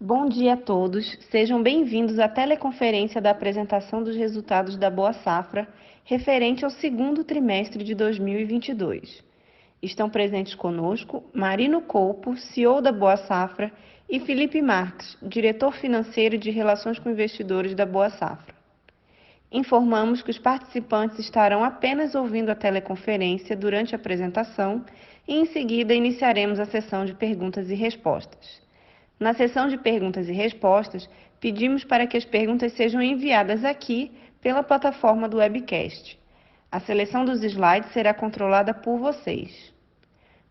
Bom dia a todos, sejam bem-vindos à teleconferência da apresentação dos resultados da Boa Safra, referente ao segundo trimestre de 2022. Estão presentes conosco Marino Colpo, CEO da Boa Safra, e Felipe Marques, diretor financeiro e de Relações com Investidores da Boa Safra. Informamos que os participantes estarão apenas ouvindo a teleconferência durante a apresentação e, em seguida, iniciaremos a sessão de perguntas e respostas. Na sessão de perguntas e respostas, pedimos para que as perguntas sejam enviadas aqui pela plataforma do webcast. A seleção dos slides será controlada por vocês.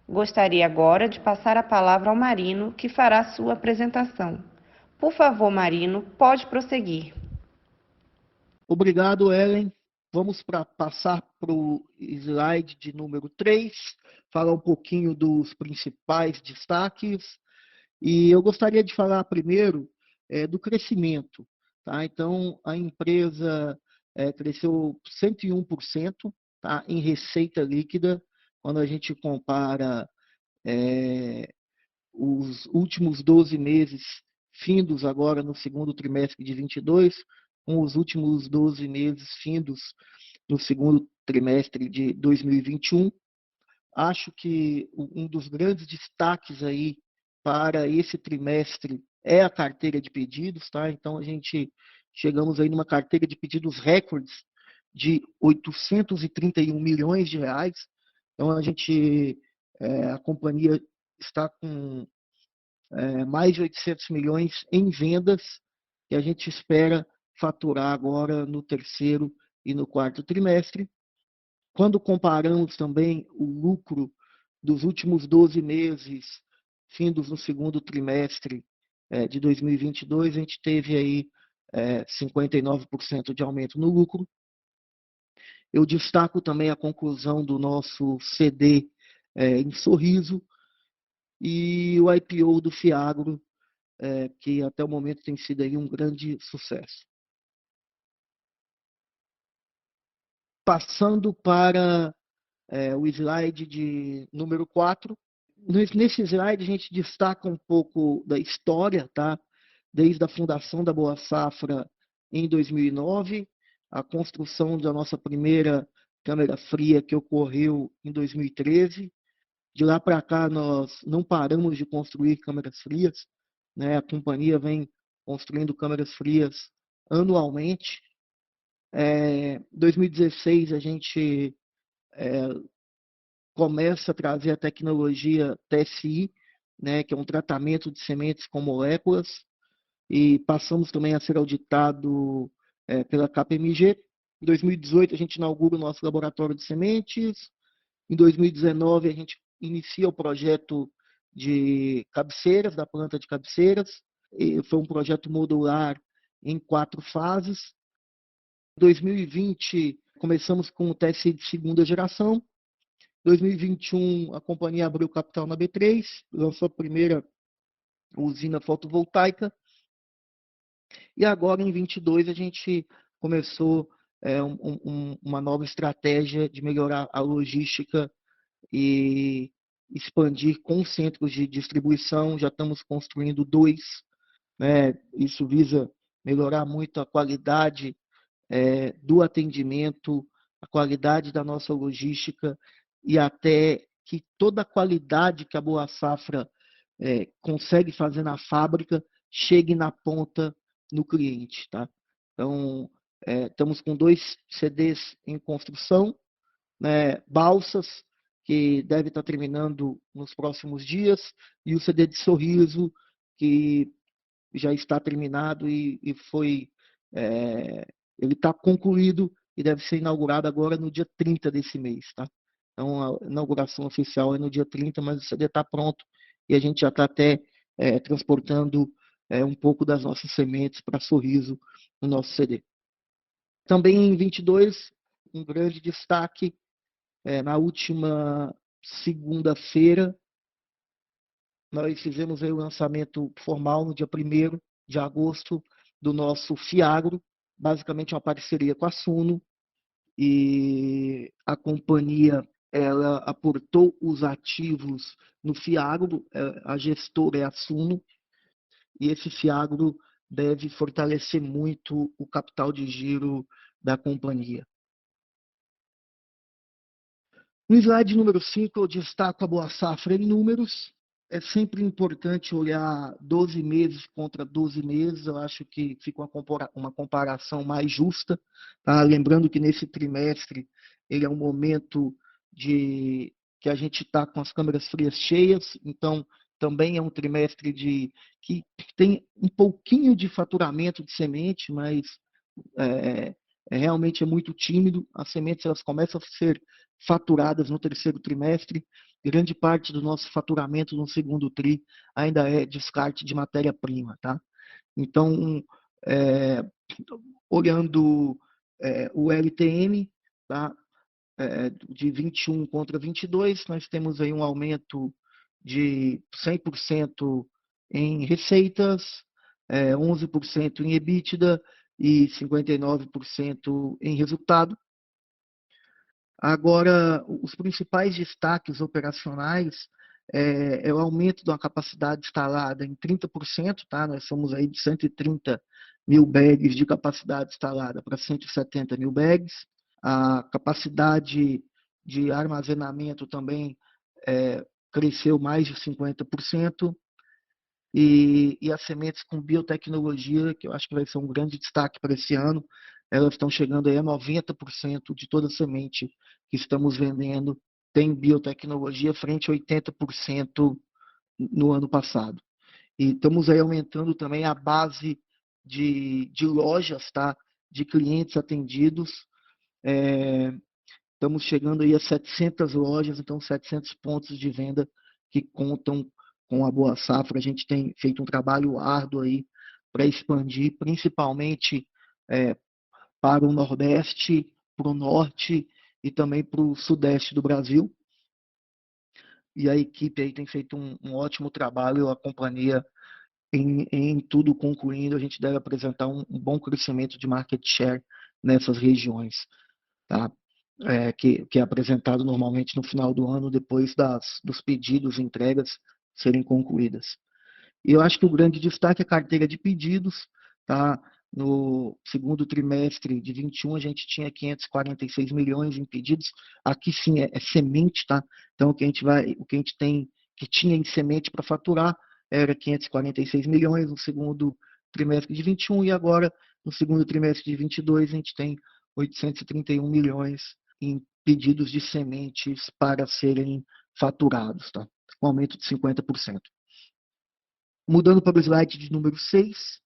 Gostaria agora de passar a palavra ao Marino, que fará a sua apresentação. Por favor, Marino, pode prosseguir. Obrigado, Ellen. Vamos passar para o slide de número 3, falar um pouquinho dos principais destaques. E eu gostaria de falar primeiro do crescimento. Tá? Então, a empresa cresceu 101%, tá? Em receita líquida, quando a gente compara os últimos 12 meses findos agora no segundo trimestre de 22, com os últimos 12 meses findos no segundo trimestre de 2021. Acho que um dos grandes destaques aí para esse trimestre é a carteira de pedidos, tá? Então, a gente chegamos aí numa carteira de pedidos recordes de 831 milhões de reais. Então, a companhia está com mais de 800 milhões em vendas, que a gente espera faturar agora no terceiro e no quarto trimestre. Quando comparamos também o lucro dos últimos 12 meses, findos no segundo trimestre de 2022, a gente teve aí 59% de aumento no lucro. Eu destaco também a conclusão do nosso CD em Sorriso e o IPO do Fiagro, que até o momento tem sido aí um grande sucesso. Passando para o slide de número 4. Nesse slide a gente destaca um pouco da história, tá? Desde a fundação da Boa Safra em 2009, a construção da nossa primeira câmara fria que ocorreu em 2013. De lá para cá nós não paramos de construir câmeras frias, né? A companhia vem construindo câmeras frias anualmente. Em 2016 a gente começa a trazer a tecnologia TSI, né, que é um tratamento de sementes com moléculas, e passamos também a ser auditado pela KPMG. Em 2018 a gente inaugura o nosso laboratório de sementes. Em 2019 a gente inicia o projeto de cabeceiras, da planta de cabeceiras. E foi um projeto modular em 4 fases. Em 2020 começamos com o TSI de segunda geração. Em 2021, a companhia abriu capital na B3, lançou a primeira usina fotovoltaica. E agora, em 22, a gente começou uma nova estratégia de melhorar a logística e expandir com centros de distribuição. Já estamos construindo 2, né? Isso visa melhorar muito a qualidade do atendimento, a qualidade da nossa logística e até que toda a qualidade que a Boa Safra consegue fazer na fábrica chegue na ponta no cliente, tá? Então, estamos com 2 CDs em construção, né, balsas, que deve estar terminando nos próximos dias, e o CD de Sorriso, que já está terminado e foi ele está concluído e deve ser inaugurado agora no dia 30 desse mês, tá? Então, a inauguração oficial é no dia 30, mas o CD está pronto e a gente já está até transportando um pouco das nossas sementes para Sorriso no nosso CD. Também em 22, um grande destaque, na última segunda-feira, nós fizemos aí o lançamento formal no dia 1º de agosto do nosso Fiagro, basicamente uma parceria com a Suno, e a companhia ela aportou os ativos no Fiagro, a gestora é a Suno, e esse Fiagro deve fortalecer muito o capital de giro da companhia. No slide número 5, eu destaco a Boa Safra em números. É sempre importante olhar 12 meses contra 12 meses, eu acho que fica uma comparação mais justa. Tá? Lembrando que nesse trimestre ele é um momento que a gente está com as câmeras frias cheias, então também é um trimestre que tem um pouquinho de faturamento de semente, mas é, realmente é muito tímido. As sementes elas começam a ser faturadas no terceiro trimestre. Grande parte do nosso faturamento no segundo tri ainda é descarte de matéria-prima, tá? Então, é, olhando o LTM, tá? De 21 contra 22, nós temos aí um aumento de 100% em receitas, 11% em EBITDA e 59% em resultado. Agora, os principais destaques operacionais o aumento da capacidade instalada em 30%, tá? Nós somos aí de 130 mil bags de capacidade instalada para 170 mil bags. A capacidade de armazenamento também cresceu mais de 50%. E as sementes com biotecnologia, que eu acho que vai ser um grande destaque para esse ano, elas estão chegando aí a 90% de toda semente que estamos vendendo tem biotecnologia, frente a 80% no ano passado. E estamos aí aumentando também a base de lojas, tá? De clientes atendidos. Estamos chegando aí a 700 lojas, então 700 pontos de venda que contam com a Boa Safra. A gente tem feito um trabalho árduo aí para expandir, principalmente para o Nordeste, para o Norte e também para o Sudeste do Brasil. E a equipe aí tem feito um ótimo trabalho, a companhia em tudo concluindo, a gente deve apresentar um bom crescimento de market share nessas regiões, tá? Que é apresentado normalmente no final do ano, depois dos pedidos e entregas serem concluídas. E eu acho que o grande destaque é a carteira de pedidos. Tá? No segundo trimestre de 21, a gente tinha 546 milhões em pedidos. Aqui sim é semente, tá? Então o que a gente tem que tinha em semente para faturar era 546 milhões no segundo trimestre de 21 e agora no segundo trimestre de 22 a gente tem 831 milhões em pedidos de sementes para serem faturados, tá? Um aumento de 50%. Mudando para o slide de número 6,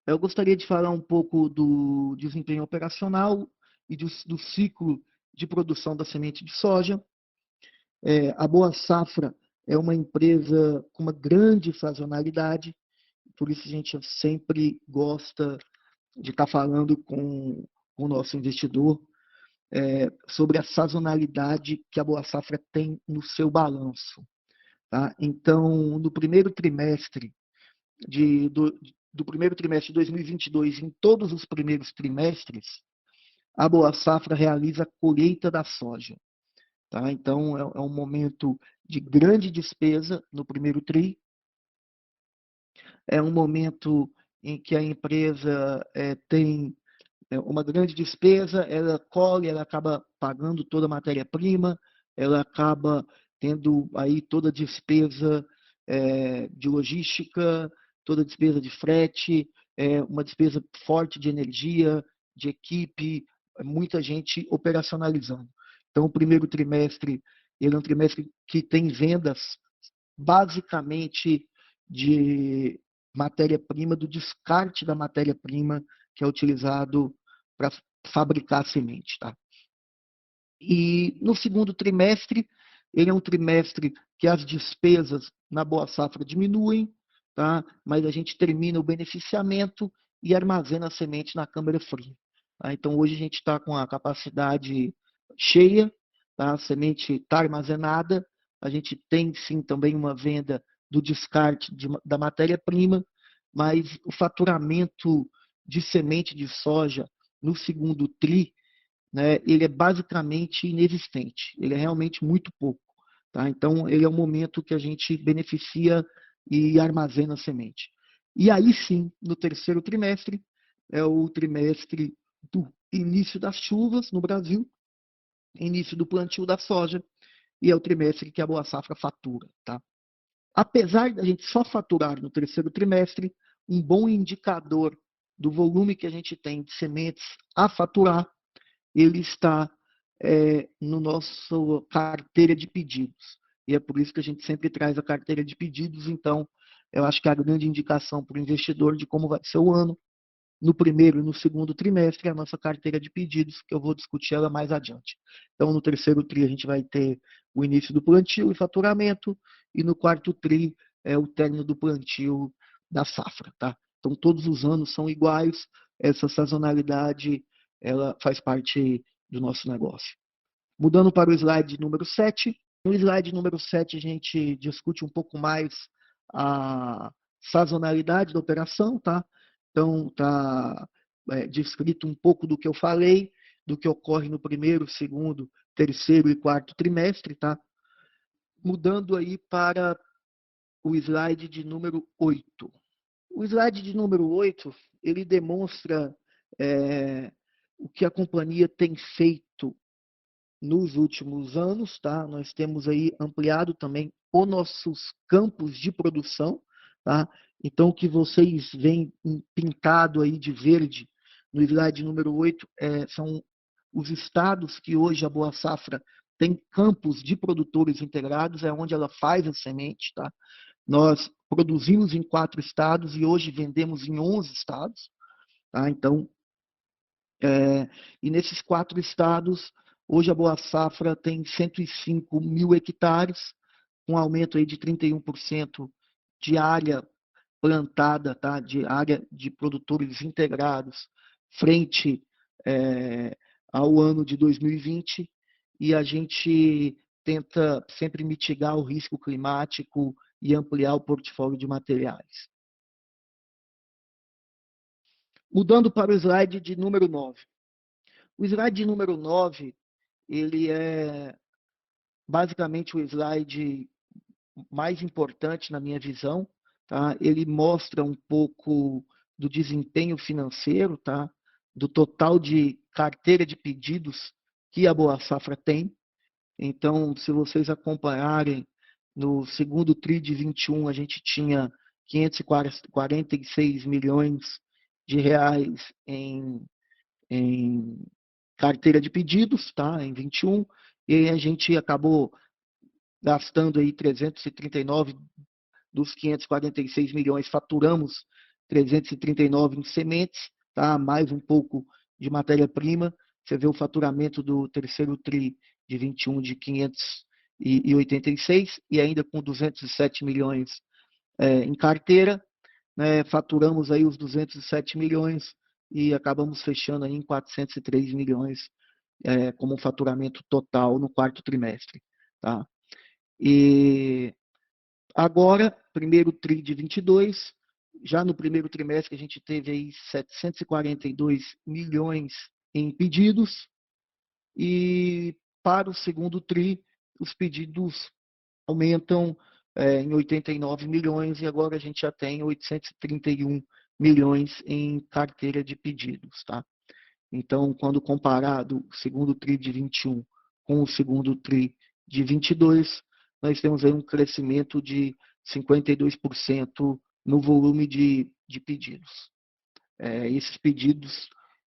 eu gostaria de falar um pouco do desempenho operacional e do ciclo de produção da semente de soja. A Boa Safra é uma empresa com uma grande sazonalidade, por isso a gente sempre gosta de estar falando com o nosso investidor sobre a sazonalidade que a Boa Safra tem no seu balanço. Tá? Então, no primeiro trimestre do primeiro trimestre de 2022, em todos os primeiros trimestres, a Boa Safra realiza a colheita da soja. Tá? Então, é um momento de grande despesa no primeiro tri, é um momento em que a empresa tem uma grande despesa, ela colhe, ela acaba pagando toda a matéria-prima, ela acaba tendo aí toda a despesa de logística, toda a despesa de frete, uma despesa forte de energia, de equipe, muita gente operacionalizando. Então, o primeiro trimestre, ele é um trimestre que tem vendas basicamente de matéria-prima, do descarte da matéria-prima que é utilizado para fabricar a semente. Tá? E no segundo trimestre, ele é um trimestre que as despesas na Boa Safra diminuem, tá? Mas a gente termina o beneficiamento e armazena a semente na câmara fria. Tá? Então hoje a gente está com a capacidade cheia, tá? A semente está armazenada, a gente tem sim também uma venda do descarte da matéria-prima, mas o faturamento de semente de soja no segundo tri, né, ele é basicamente inexistente, ele é realmente muito pouco. Tá? Então, ele é um momento que a gente beneficia e armazena a semente. E aí sim, no terceiro trimestre, é o trimestre do início das chuvas no Brasil, início do plantio da soja, e é o trimestre que a Boa Safra fatura, tá? Apesar da gente só faturar no terceiro trimestre, um bom indicador do volume que a gente tem de sementes a faturar, ele está no nosso carteira de pedidos. E é por isso que a gente sempre traz a carteira de pedidos. Então, eu acho que a grande indicação para o investidor de como vai ser o ano, no primeiro e no segundo trimestre, é a nossa carteira de pedidos, que eu vou discutir ela mais adiante. Então, no terceiro TRI, a gente vai ter o início do plantio e faturamento, e no quarto TRI, é o término do plantio da safra, tá? Então, todos os anos são iguais, essa sazonalidade, ela faz parte do nosso negócio. Mudando para o slide número 7. No slide número 7, a gente discute um pouco mais a sazonalidade da operação, tá? Então, está descrito um pouco do que eu falei, do que ocorre no primeiro, segundo, terceiro e quarto trimestre, tá? Mudando aí para o slide de número 8. O slide de número 8, ele demonstra o que a companhia tem feito nos últimos anos, tá? Nós temos aí ampliado também os nossos campos de produção, tá? Então, o que vocês veem pintado aí de verde no slide número 8 são os estados que hoje a Boa Safra tem campos de produtores integrados, é onde ela faz a semente, tá? Nós produzimos em 4 estados e hoje vendemos em 11 estados, tá? Então, e nesses 4 estados, hoje a Boa Safra tem 105 mil hectares, um aumento aí de 31% de área plantada, tá? De área de produtores integrados, frente ao ano de 2020, e a gente tenta sempre mitigar o risco climático e ampliar o portfólio de materiais. Mudando para o slide de número 9. O slide número 9, ele é basicamente o slide mais importante na minha visão, tá? Ele mostra um pouco do desempenho financeiro, tá? Do total de carteira de pedidos que a Boa Safra tem. Então, se vocês acompanharem, no segundo TRI de 21, a gente tinha 546 milhões de reais em carteira de pedidos, tá? Em 21, e a gente acabou gastando aí 339 dos 546 milhões, faturamos 339 em sementes, tá? Mais um pouco de matéria-prima. Você vê o faturamento do terceiro TRI de 21 de 586 e ainda com 207 milhões em carteira, né? Faturamos aí os 207 milhões e acabamos fechando aí em 403 milhões como um faturamento total no quarto trimestre, tá? E agora, primeiro TRI de 22, já no primeiro trimestre a gente teve aí 742 milhões em pedidos e para o segundo TRI os pedidos aumentam em 89 milhões e agora a gente já tem 831 milhões em carteira de pedidos, tá? Então, quando comparado o segundo TRI de 21 com o segundo TRI de 22, nós temos aí um crescimento de 52% no volume de pedidos. Esses pedidos,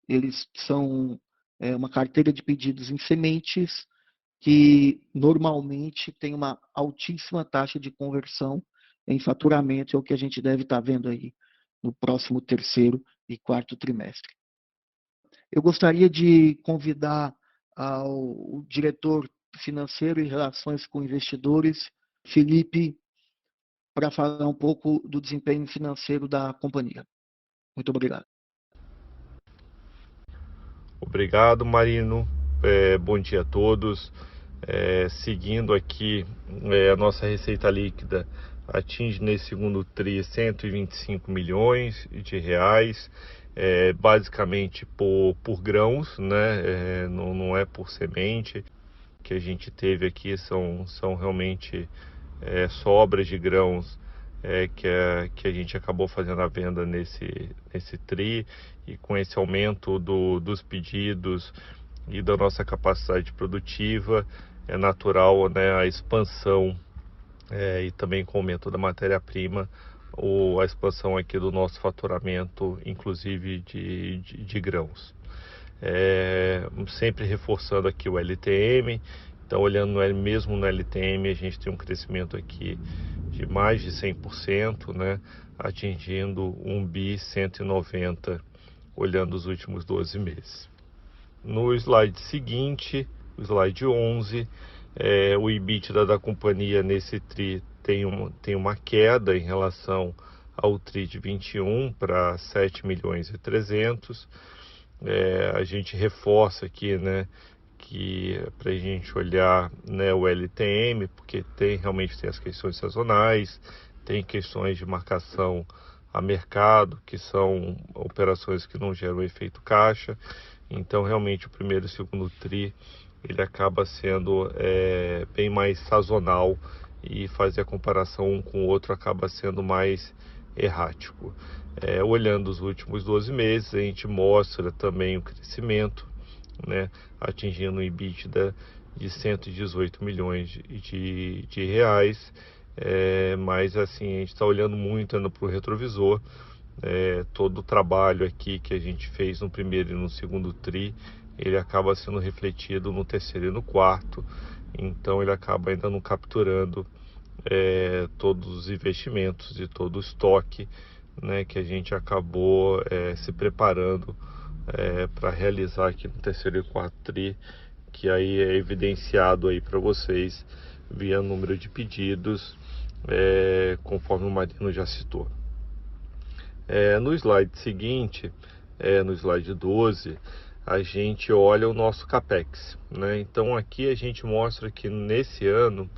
eles são uma carteira de pedidos em sementes que normalmente tem uma altíssima taxa de conversão em faturamento, é o que a gente deve estar vendo aí no próximo terceiro e quarto trimestre. Eu gostaria de convidar o diretor financeiro e relações com investidores, Felipe, para falar um pouco do desempenho financeiro da companhia. Muito obrigado. Obrigado, Marino. Bom dia a todos. Seguindo aqui, a nossa receita líquida atinge nesse segundo TRI 125 milhões de reais, basicamente por grãos, né? Não é por semente. Que a gente teve aqui são realmente sobras de grãos que a gente acabou fazendo a venda nesse TRI, e com esse aumento dos pedidos e da nossa capacidade produtiva, é natural, né, a expansão e também com o aumento da matéria-prima, a expansão aqui do nosso faturamento, inclusive de grãos. Sempre reforçando aqui o LTM. Então, olhando mesmo no LTM, a gente tem um crescimento aqui de mais de 100%, né, atingindo 1.190 olhando os últimos 12 meses. No slide seguinte, o slide 11, o EBITDA da companhia nesse TRI tem uma queda em relação ao TRI de 21 para 7 milhões e 300. A gente reforça aqui, né, que para a gente olhar, né, o LTM, porque realmente tem as questões sazonais, tem questões de marcação a mercado, que são operações que não geram efeito caixa. Então, realmente, o primeiro e o segundo TRI, ele acaba sendo bem mais sazonal, e fazer a comparação um com o outro acaba sendo mais errático. Olhando os últimos 12 meses, a gente mostra também o crescimento, né, atingindo um EBITDA de 118 milhões de reais, mas assim, a gente está olhando muito para o retrovisor. Todo o trabalho aqui que a gente fez no primeiro e no segundo TRI, ele acaba sendo refletido no terceiro e no quarto, então ele acaba ainda não capturando todos os investimentos e todo o estoque, né, que a gente acabou se preparando para realizar aqui no terceiro e quarto TRI, que aí é evidenciado aí para vocês via número de pedidos, conforme o Marino já citou. No slide seguinte, no slide 12, a gente olha o nosso CAPEX, né? Então aqui a gente mostra que nesse ano,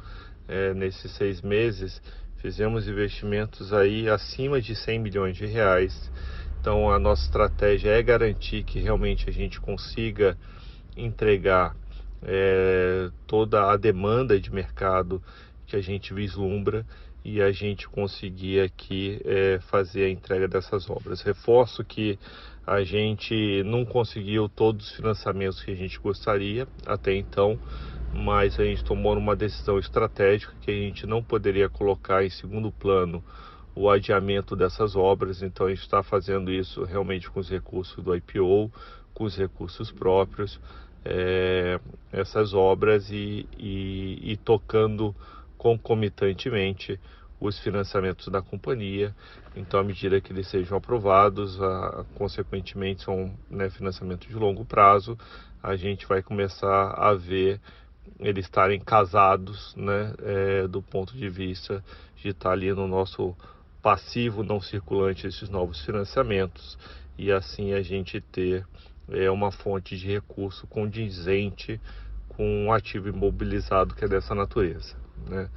nesses 6 meses, fizemos investimentos aí acima de 100 milhões de reais. Então a nossa estratégia é garantir que realmente a gente consiga entregar toda a demanda de mercado que a gente vislumbra, e a gente conseguir aqui fazer a entrega dessas obras. Reforço que a gente não conseguiu todos os financiamentos que a gente gostaria até então, mas a gente tomou uma decisão estratégica que a gente não poderia colocar em segundo plano o adiamento dessas obras. Então a gente está fazendo isso realmente com os recursos do IPO, com os recursos próprios, essas obras, e tocando concomitantemente os financiamentos da companhia. Então, à medida que eles sejam aprovados, consequentemente são, né, financiamentos de longo prazo, a gente vai começar a ver eles estarem casados, né, do ponto de vista de estar ali no nosso passivo não circulante esses novos financiamentos, e assim a gente ter uma fonte de recurso condizente com um ativo imobilizado que é dessa natureza, né?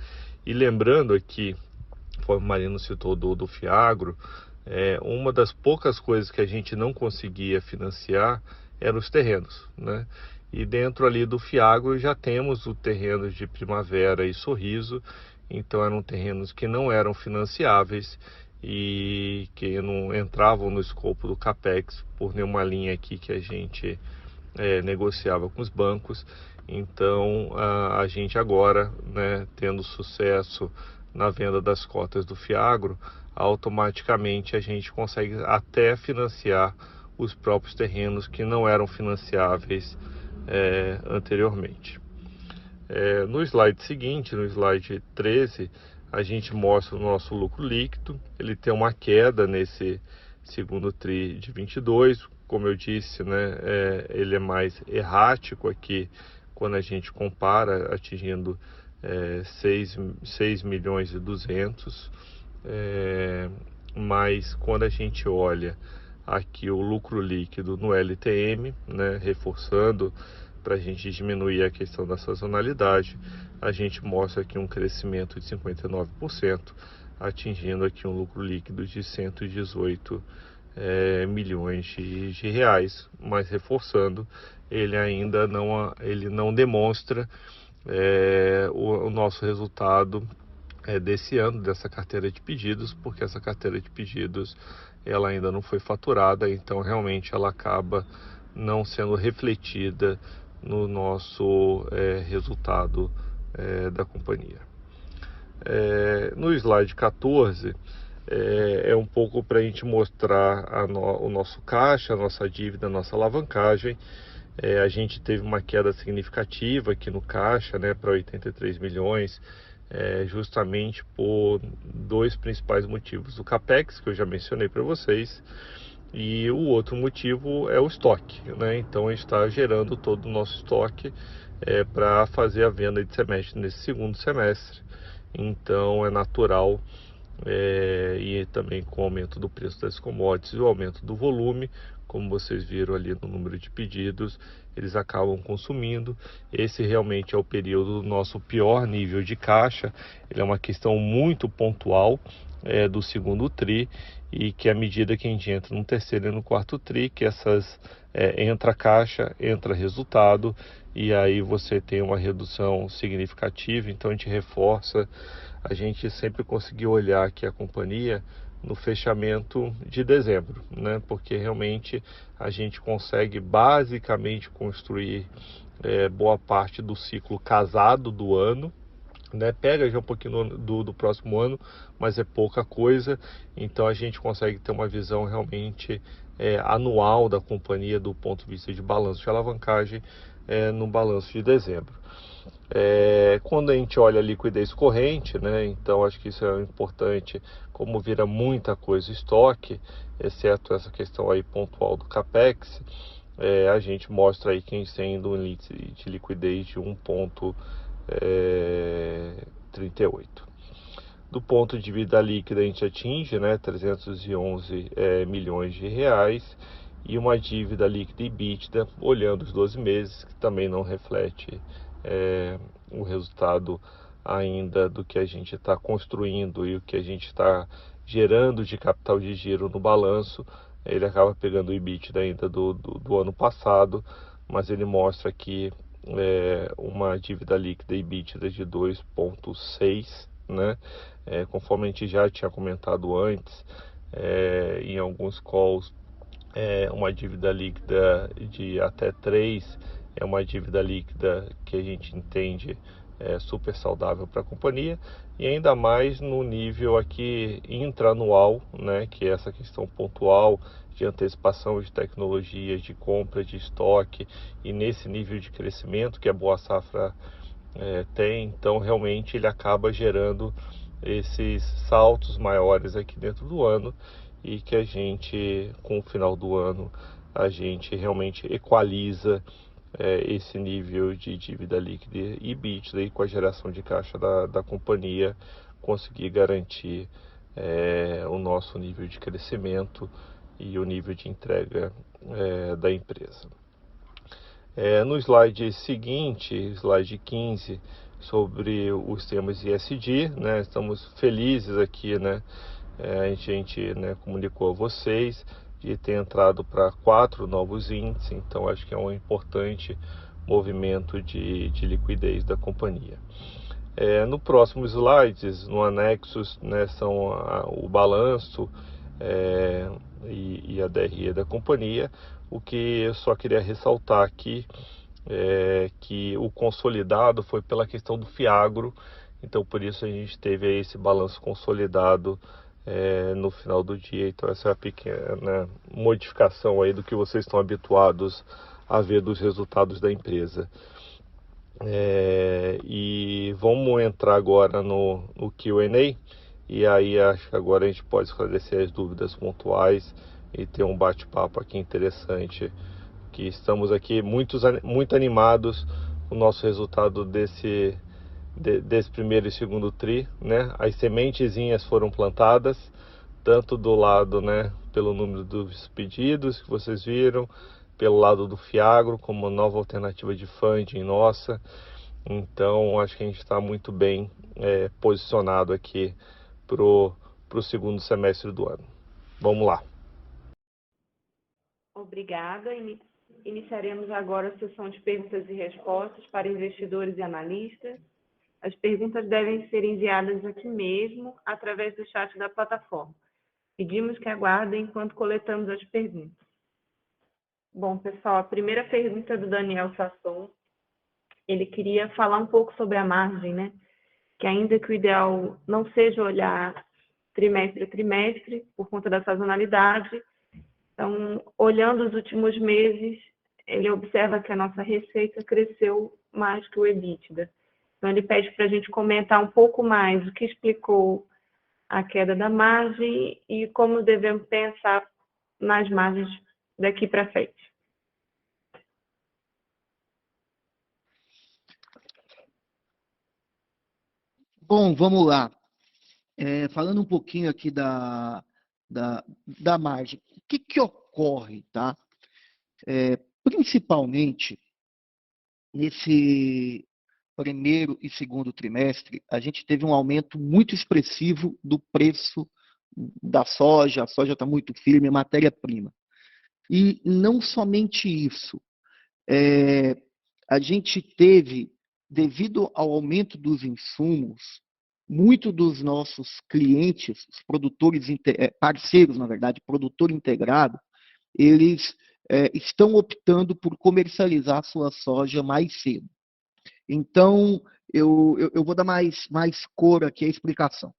E lembrando aqui, conforme o Marino citou do Fiagro, uma das poucas coisas que a gente não conseguia financiar eram os terrenos, né? E dentro ali do Fiagro já temos os terrenos de Primavera e Sorriso, então eram terrenos que não eram financiáveis e que não entravam no escopo do CAPEX por nenhuma linha aqui que a gente negociava com os bancos. Então a gente agora, né, tendo sucesso na venda das cotas do Fiagro, automaticamente a gente consegue até financiar os próprios terrenos que não eram financiáveis anteriormente. No slide seguinte, no slide 13, a gente mostra o nosso lucro líquido. Ele tem uma queda nesse segundo TRI de 22, como eu disse, né, ele é mais errático aqui quando a gente compara, atingindo 6 milhões e 200, mas quando a gente olha aqui o lucro líquido no LTM, né, reforçando para a gente diminuir a questão da sazonalidade, a gente mostra aqui um crescimento de 59%, atingindo aqui um lucro líquido de 118 milhões de reais, mas reforçando, ele ainda não demonstra o nosso resultado desse ano, dessa carteira de pedidos, porque essa carteira de pedidos ela ainda não foi faturada, então realmente ela acaba não sendo refletida no nosso resultado da companhia. No slide 14 é um pouco para a gente mostrar o nosso caixa, a nossa dívida, a nossa alavancagem. A gente teve uma queda significativa aqui no caixa, né, para 83 milhões, justamente por dois principais motivos. O CAPEX, que eu já mencionei para vocês, e o outro motivo é o estoque, né? Então a gente está gerando todo o nosso estoque para fazer a venda de semestre nesse segundo semestre. Então é natural, e também com o aumento do preço das commodities e o aumento do volume, como vocês viram ali no número de pedidos, eles acabam consumindo. Esse realmente é o período do nosso pior nível de caixa. Ele é uma questão muito pontual do segundo tri, e que à medida que a gente entra no terceiro e no quarto tri, que entra caixa, entra resultado, e aí você tem uma redução significativa. Então a gente reforça, a gente sempre conseguiu olhar aqui a companhia no fechamento de dezembro, né? Porque realmente a gente consegue basicamente construir boa parte do ciclo casado do ano, né? Pega já um pouquinho do próximo ano, mas é pouca coisa, então a gente consegue ter uma visão realmente anual da companhia do ponto de vista de balanço de alavancagem no balanço de dezembro. Quando a gente olha a liquidez corrente, né, então acho que isso é importante, como vira muita coisa estoque, exceto essa questão aí pontual do CAPEX, a gente mostra aí que a gente tem um índice de liquidez de 1,38. Do ponto de dívida líquida a gente atinge, né, 311 milhões de reais, e uma dívida líquida EBITDA, olhando os 12 meses, que também não reflete o resultado ainda do que a gente está construindo e o que a gente está gerando de capital de giro no balanço. Ele acaba pegando o EBITDA ainda do ano passado, mas ele mostra aqui uma dívida líquida EBITDA de 2,6, né? Conforme a gente já tinha comentado antes, em alguns calls, uma dívida líquida de até 3 é uma dívida líquida que a gente entende super saudável para a companhia, e ainda mais no nível aqui intraanual, né, que é essa questão pontual de antecipação de tecnologias, de compra de estoque, e nesse nível de crescimento que a Boa Safra tem, então realmente ele acaba gerando esses saltos maiores aqui dentro do ano, e que a gente, com o final do ano, a gente realmente equaliza esse nível de dívida líquida e EBITDA, e com a geração de caixa da companhia conseguir garantir o nosso nível de crescimento e o nível de entrega da empresa. No slide seguinte, slide 15, sobre os temas ESG, né, estamos felizes aqui, né, a gente, né, comunicou a vocês de ter entrado para 4 novos índices, então acho que é um importante movimento de liquidez da companhia. No próximo slides, no anexo, né, são o balanço e a DRE da companhia. O que eu só queria ressaltar aqui é que o consolidado foi pela questão do Fiagro, então por isso a gente teve aí esse balanço consolidado no final do dia. Então essa é a pequena modificação aí do que vocês estão habituados a ver dos resultados da empresa. E vamos entrar agora no Q&A, e aí acho que agora a gente pode esclarecer as dúvidas pontuais e ter um bate-papo aqui interessante, que estamos aqui muito animados com o nosso resultado desse primeiro e segundo tri, né? As sementezinhas foram plantadas, tanto do lado, né, pelo número dos pedidos que vocês viram, pelo lado do Fiagro, como nova alternativa de funding nossa. Então, acho que a gente está muito bem posicionado aqui pro segundo semestre do ano. Vamos lá. Obrigada. Iniciaremos agora a sessão de perguntas e respostas para investidores e analistas. As perguntas devem ser enviadas aqui mesmo, através do chat da plataforma. Pedimos que aguardem enquanto coletamos as perguntas. Bom, pessoal, a primeira pergunta é do Daniel Sasson. Ele queria falar um pouco sobre a margem, né? Que ainda que o ideal não seja olhar trimestre a trimestre, por conta da sazonalidade, então, olhando os últimos meses, ele observa que a nossa receita cresceu mais que o EBITDA. Então, ele pede para a gente comentar um pouco mais o que explicou a queda da margem e como devemos pensar nas margens daqui para frente. Bom, vamos lá. Falando um pouquinho aqui da margem. O que ocorre, tá? Principalmente nesse primeiro e segundo trimestre, a gente teve um aumento muito expressivo do preço da soja. A soja está muito firme, matéria-prima. E não somente isso. A gente teve, devido ao aumento dos insumos, muito dos nossos clientes, os produtores parceiros, na verdade, produtor integrado, eles estão optando por comercializar sua soja mais cedo. Então, eu vou dar mais cor aqui à explicação.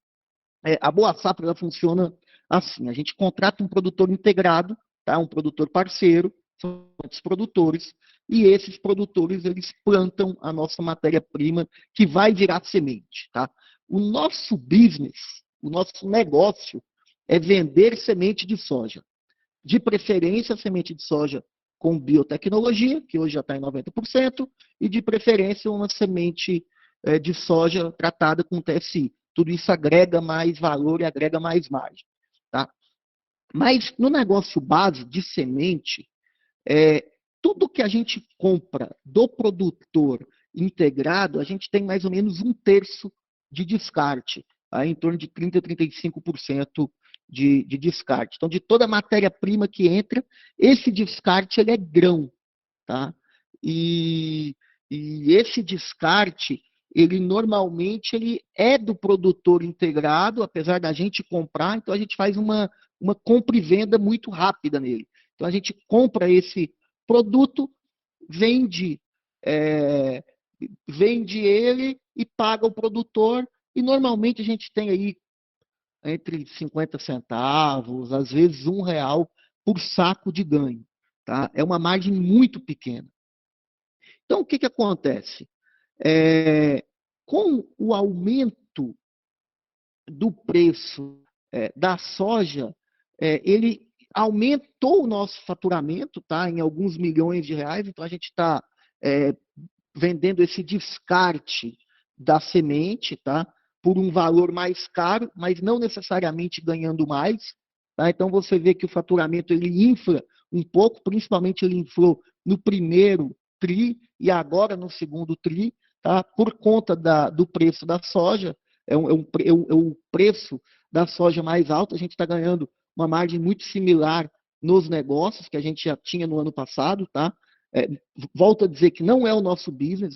A Boa Safra ela funciona assim: a gente contrata um produtor integrado, tá? Um produtor parceiro, são muitos produtores, e esses produtores eles plantam a nossa matéria-prima que vai virar semente. Tá? O nosso business, o nosso negócio é vender semente de soja. De preferência, semente de soja com biotecnologia, que hoje já está em 90%, e de preferência uma semente de soja tratada com TSI. Tudo isso agrega mais valor e agrega mais margem. Tá? Mas no negócio base de semente, tudo que a gente compra do produtor integrado, a gente tem mais ou menos 1/3 de descarte, tá? Em torno de 30% a 35% de descarte. Então, de toda a matéria-prima que entra, esse descarte ele é grão. Tá? E esse descarte, ele normalmente ele é do produtor integrado, apesar da gente comprar, então a gente faz uma compra e venda muito rápida nele. Então a gente compra esse produto, vende, vende ele e paga o produtor, e normalmente a gente tem aí entre 50 centavos, às vezes R$ 1 por saco de ganho. Tá? É uma margem muito pequena. Então, o que acontece? Com o aumento do preço da soja, ele aumentou o nosso faturamento, tá? Em alguns milhões de reais. Então, a gente está vendendo esse descarte da semente, tá? Por um valor mais caro, mas não necessariamente ganhando mais. Tá? Então, você vê que o faturamento ele infla um pouco, principalmente ele inflou no primeiro TRI e agora no segundo TRI, tá? Por conta do preço da soja. É o preço da soja mais alto. A gente está ganhando uma margem muito similar nos negócios que a gente já tinha no ano passado. Tá? Volto a dizer que não é o nosso business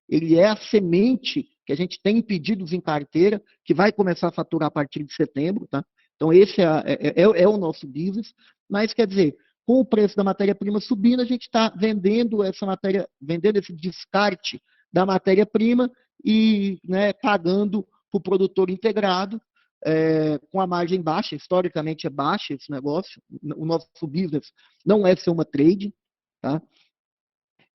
ele é a semente que a gente tem pedidos em carteira, que vai começar a faturar a partir de setembro. Tá? Então, esse é o nosso business, mas quer dizer, com o preço da matéria-prima subindo, a gente está vendendo esse descarte da matéria-prima e, né, pagando para o produtor integrado, com a margem baixa. Historicamente é baixa esse negócio. O nosso business não é ser uma trade, tá?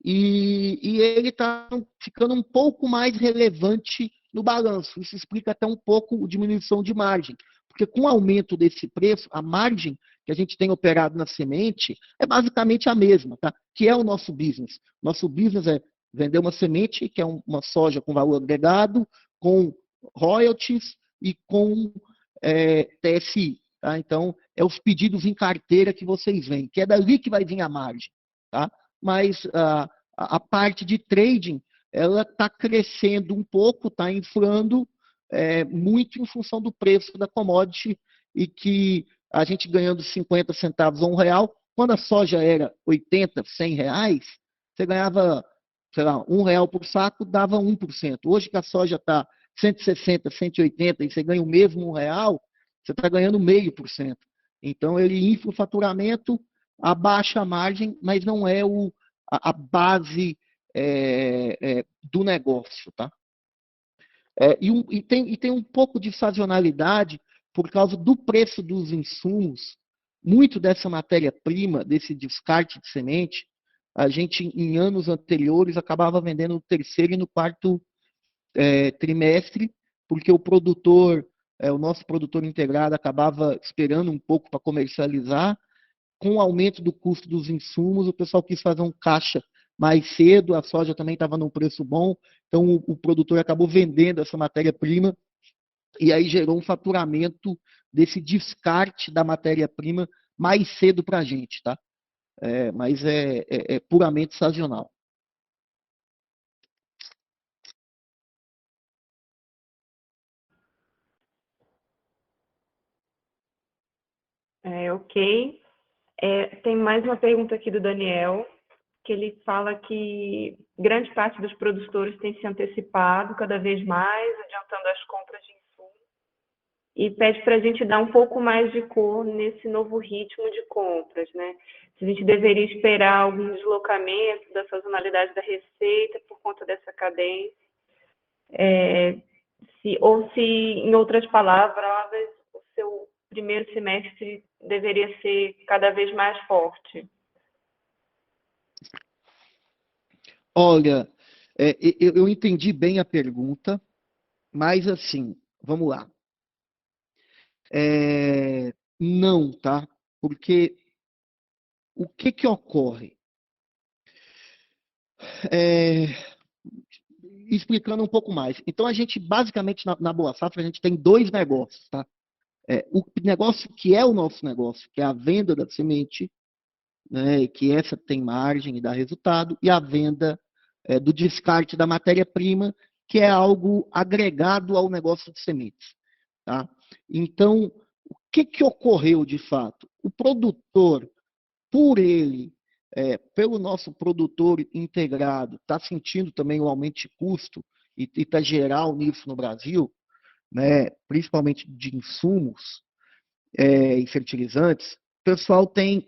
E ele está ficando um pouco mais relevante no balanço. Isso explica até um pouco a diminuição de margem, porque com o aumento desse preço, a margem que a gente tem operado na semente é basicamente a mesma, tá? Que é o nosso business. Nosso business é vender uma semente, que é uma soja com valor agregado, com royalties e com TSI. Tá? Então, é os pedidos em carteira que vocês veem, que é dali que vai vir a margem. Tá? Mas a parte de trading, ela está crescendo um pouco, está inflando muito em função do preço da commodity, e que a gente ganhando 50 centavos ou R$ 1, quando a soja era 80, R$ 100, você ganhava sei lá, R$ 1 por saco dava 1%. Hoje que a soja está 160, 180 e você ganha o mesmo R$ 1, você está ganhando 0,5%. Então, ele infla o faturamento, abaixa a margem, mas não é a base do negócio, tá? E tem um pouco de sazonalidade por causa do preço dos insumos. Muito dessa matéria-prima, desse descarte de semente, a gente, em anos anteriores, acabava vendendo no terceiro e no quarto trimestre, porque o nosso produtor integrado acabava esperando um pouco para comercializar. Com o aumento do custo dos insumos, o pessoal quis fazer um caixa mais cedo, a soja também estava num preço bom, então o produtor acabou vendendo essa matéria-prima e aí gerou um faturamento desse descarte da matéria-prima mais cedo para a gente, tá? Mas é puramente sazonal. Ok. Tem mais uma pergunta aqui do Daniel, que ele fala que grande parte dos produtores tem se antecipado cada vez mais, adiantando as compras de insumos, e pede para a gente dar um pouco mais de cor nesse novo ritmo de compras, né? Se a gente deveria esperar algum deslocamento da sazonalidade da receita por conta dessa cadência, ou se, em outras palavras, o seu primeiro semestre deveria ser cada vez mais forte. Olha, eu entendi bem a pergunta, mas assim, vamos lá. Não, tá? Porque o que ocorre? Explicando um pouco mais. Então, a gente, basicamente, na Boa Safra, a gente tem dois negócios, tá? O negócio que é o nosso negócio, que é a venda da semente, né, que essa tem margem e dá resultado, e a venda do descarte da matéria-prima, que é algo agregado ao negócio de sementes. Tá? Então, o que ocorreu de fato? O produtor, pelo nosso produtor integrado, está sentindo também o aumento de custo e está geral nisso no Brasil, né, principalmente de insumos e fertilizantes, o pessoal tem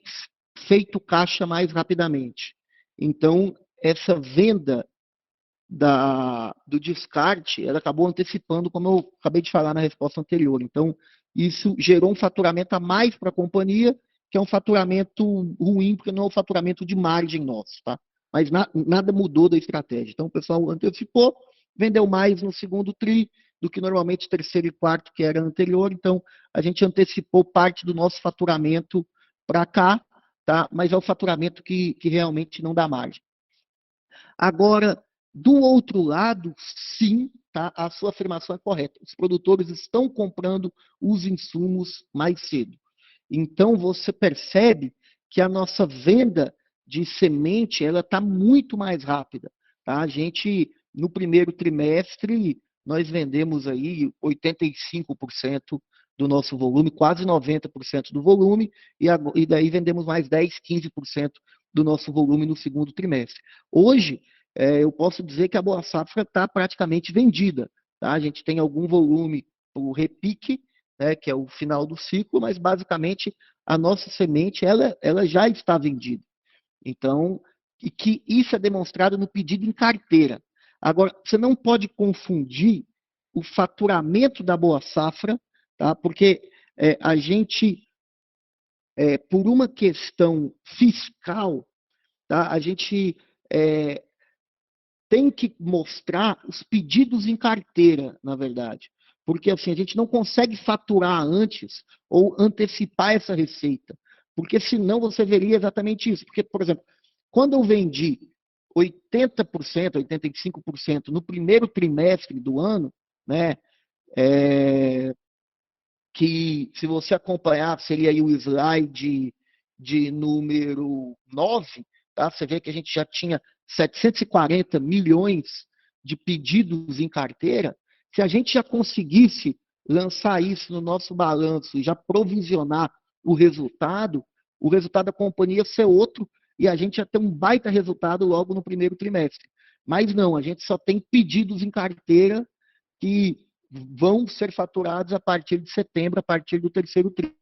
feito caixa mais rapidamente. Então, essa venda do descarte, ela acabou antecipando, como eu acabei de falar na resposta anterior. Então, isso gerou um faturamento a mais para a companhia, que é um faturamento ruim, porque não é um faturamento de margem nosso, tá? Mas nada mudou da estratégia. Então, o pessoal antecipou, vendeu mais no segundo tri do que normalmente terceiro e quarto, que era anterior. Então, a gente antecipou parte do nosso faturamento para cá, tá? Mas é o faturamento que realmente não dá margem. Agora, do outro lado, sim, tá? A sua afirmação é correta. Os produtores estão comprando os insumos mais cedo. Então, você percebe que a nossa venda de semente ela está muito mais rápida. Tá? A gente, no primeiro trimestre, nós vendemos aí 85% do nosso volume, quase 90% do volume, e daí vendemos mais 10, 15% do nosso volume no segundo trimestre. Hoje, eu posso dizer que a Boa Safra está praticamente vendida. Tá? A gente tem algum volume para o repique, né, que é o final do ciclo, mas basicamente a nossa semente ela já está vendida. Então, e que isso é demonstrado no pedido em carteira. Agora, você não pode confundir o faturamento da Boa Safra, tá? Porque a gente, por uma questão fiscal, tá? A gente tem que mostrar os pedidos em carteira, na verdade. Porque assim, a gente não consegue faturar antes ou antecipar essa receita. Porque senão você veria exatamente isso. Porque, por exemplo, quando eu vendi 80%, 85% no primeiro trimestre do ano, né, que se você acompanhar, seria aí o slide de número 9, tá? Você vê que a gente já tinha 740 milhões de pedidos em carteira. Se a gente já conseguisse lançar isso no nosso balanço e já provisionar o resultado da companhia ia ser outro e a gente ia ter um baita resultado logo no primeiro trimestre. Mas não, a gente só tem pedidos em carteira que vão ser faturados a partir de setembro, a partir do terceiro trimestre.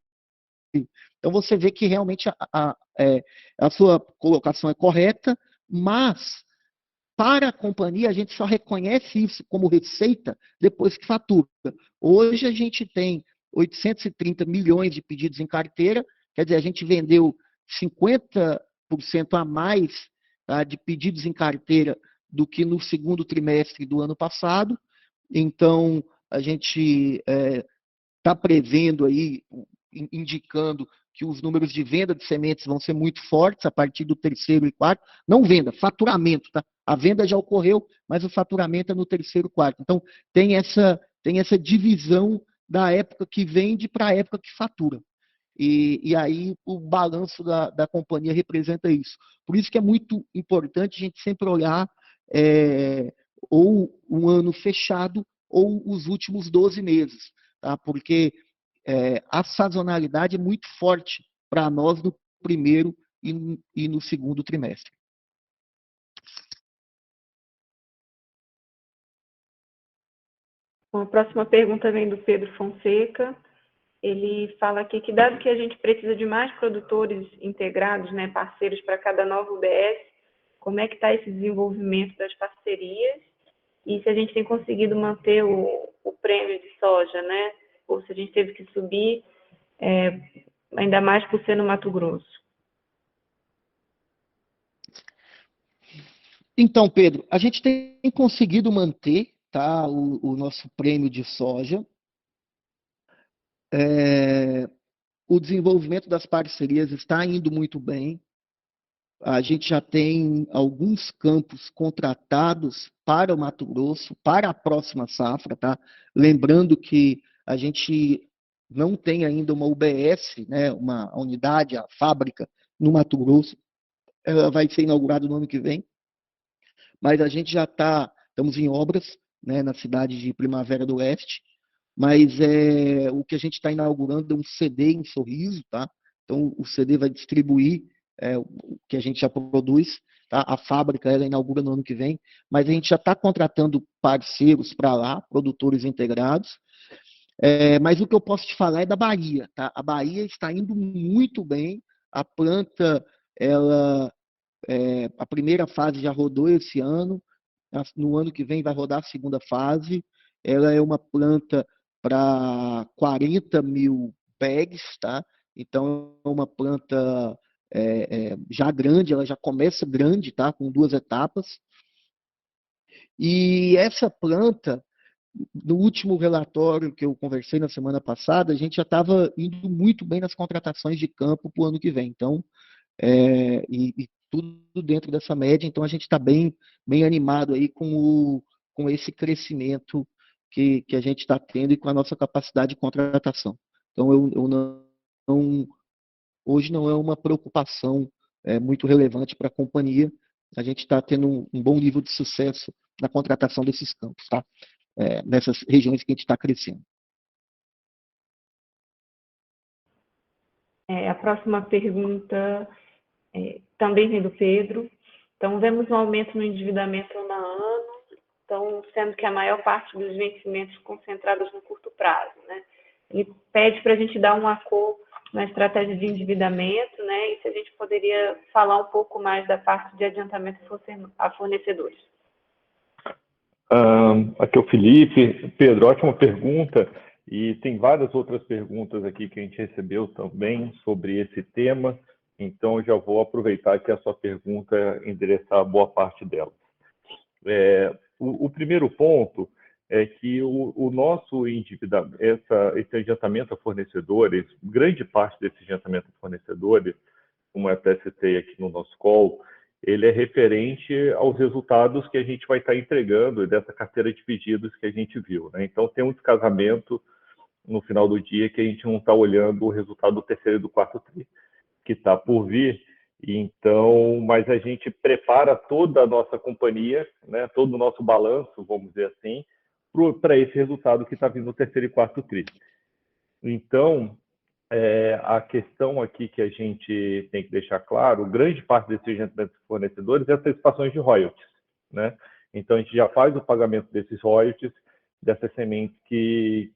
Então você vê que realmente a sua colocação é correta, mas para a companhia a gente só reconhece isso como receita depois que fatura. Hoje a gente tem 830 milhões de pedidos em carteira, quer dizer, a gente vendeu 50% a mais, tá, de pedidos em carteira do que no segundo trimestre do ano passado. Então, a gente está prevendo aí, indicando que os números de venda de sementes vão ser muito fortes a partir do terceiro e quarto. Não venda, faturamento, tá? A venda já ocorreu, mas o faturamento é no terceiro e quarto. Então, tem essa divisão da época que vende para a época que fatura. E aí o balanço da companhia representa isso. Por isso que é muito importante a gente sempre olhar ou um ano fechado ou os últimos 12 meses, tá? Porque a sazonalidade é muito forte para nós no primeiro e no segundo trimestre. Bom, a próxima pergunta vem do Pedro Fonseca. Ele fala aqui que, dado que a gente precisa de mais produtores integrados, né, parceiros para cada nova UBS, como é que está esse desenvolvimento das parcerias e se a gente tem conseguido manter o prêmio de soja, né, ou se a gente teve que subir, ainda mais por ser no Mato Grosso. Então, Pedro, a gente tem conseguido manter, tá, o nosso prêmio de soja. O desenvolvimento das parcerias está indo muito bem. A gente já tem alguns campos contratados para o Mato Grosso, para a próxima safra, tá? Lembrando que a gente não tem ainda uma UBS, né, uma unidade, a fábrica no Mato Grosso. Ela vai ser inaugurada no ano que vem, mas a gente já estamos em obras, né, na cidade de Primavera do Oeste, mas o que a gente está inaugurando é um CD em Sorriso, tá? Então o CD vai distribuir o que a gente já produz, tá? A fábrica ela inaugura no ano que vem, mas a gente já está contratando parceiros para lá, produtores integrados. Mas o que eu posso te falar é da Bahia, tá? A Bahia está indo muito bem, a planta, a primeira fase já rodou esse ano, no ano que vem vai rodar a segunda fase. Ela é uma planta para 40 mil bags, tá? Então é uma planta já grande, ela já começa grande, tá? Com 2 etapas. E essa planta, no último relatório que eu conversei na semana passada, a gente já estava indo muito bem nas contratações de campo para o ano que vem. Então, e tudo dentro dessa média, então a gente está bem animado aí com esse crescimento que a gente está tendo e com a nossa capacidade de contratação. Então, hoje não é uma preocupação muito relevante para a companhia. A gente está tendo um bom nível de sucesso na contratação desses campos, tá? Nessas regiões que a gente está crescendo. A próxima pergunta também vem do Pedro. Então, vemos um aumento no endividamento ano a ano, então, sendo que a maior parte dos vencimentos concentrados no curto prazo, né? Ele pede para a gente dar um acordo na estratégia de endividamento, né? E se a gente poderia falar um pouco mais da parte de adiantamento a fornecedores. Aqui é o Felipe. Pedro, ótima pergunta. E tem várias outras perguntas aqui que a gente recebeu também sobre esse tema. Então, eu já vou aproveitar que a sua pergunta endereçar boa parte delas. O primeiro ponto é que o nosso endividamento, esse adiantamento a fornecedores, grande parte desse adiantamento a fornecedores, como eu até citei aqui no nosso call, ele é referente aos resultados que a gente vai estar entregando dessa carteira de pedidos que a gente viu, né? Então, tem um descasamento no final do dia que a gente não está olhando o resultado do terceiro e do quarto tri, que está por vir. Então, mas a gente prepara toda a nossa companhia, né, todo o nosso balanço, vamos dizer assim, para esse resultado que está vindo no terceiro e quarto tri. Então, a questão aqui que a gente tem que deixar claro, grande parte desses adiantamentos de fornecedores é as antecipações de royalties, né? Então, a gente já faz o pagamento desses royalties, dessas sementes que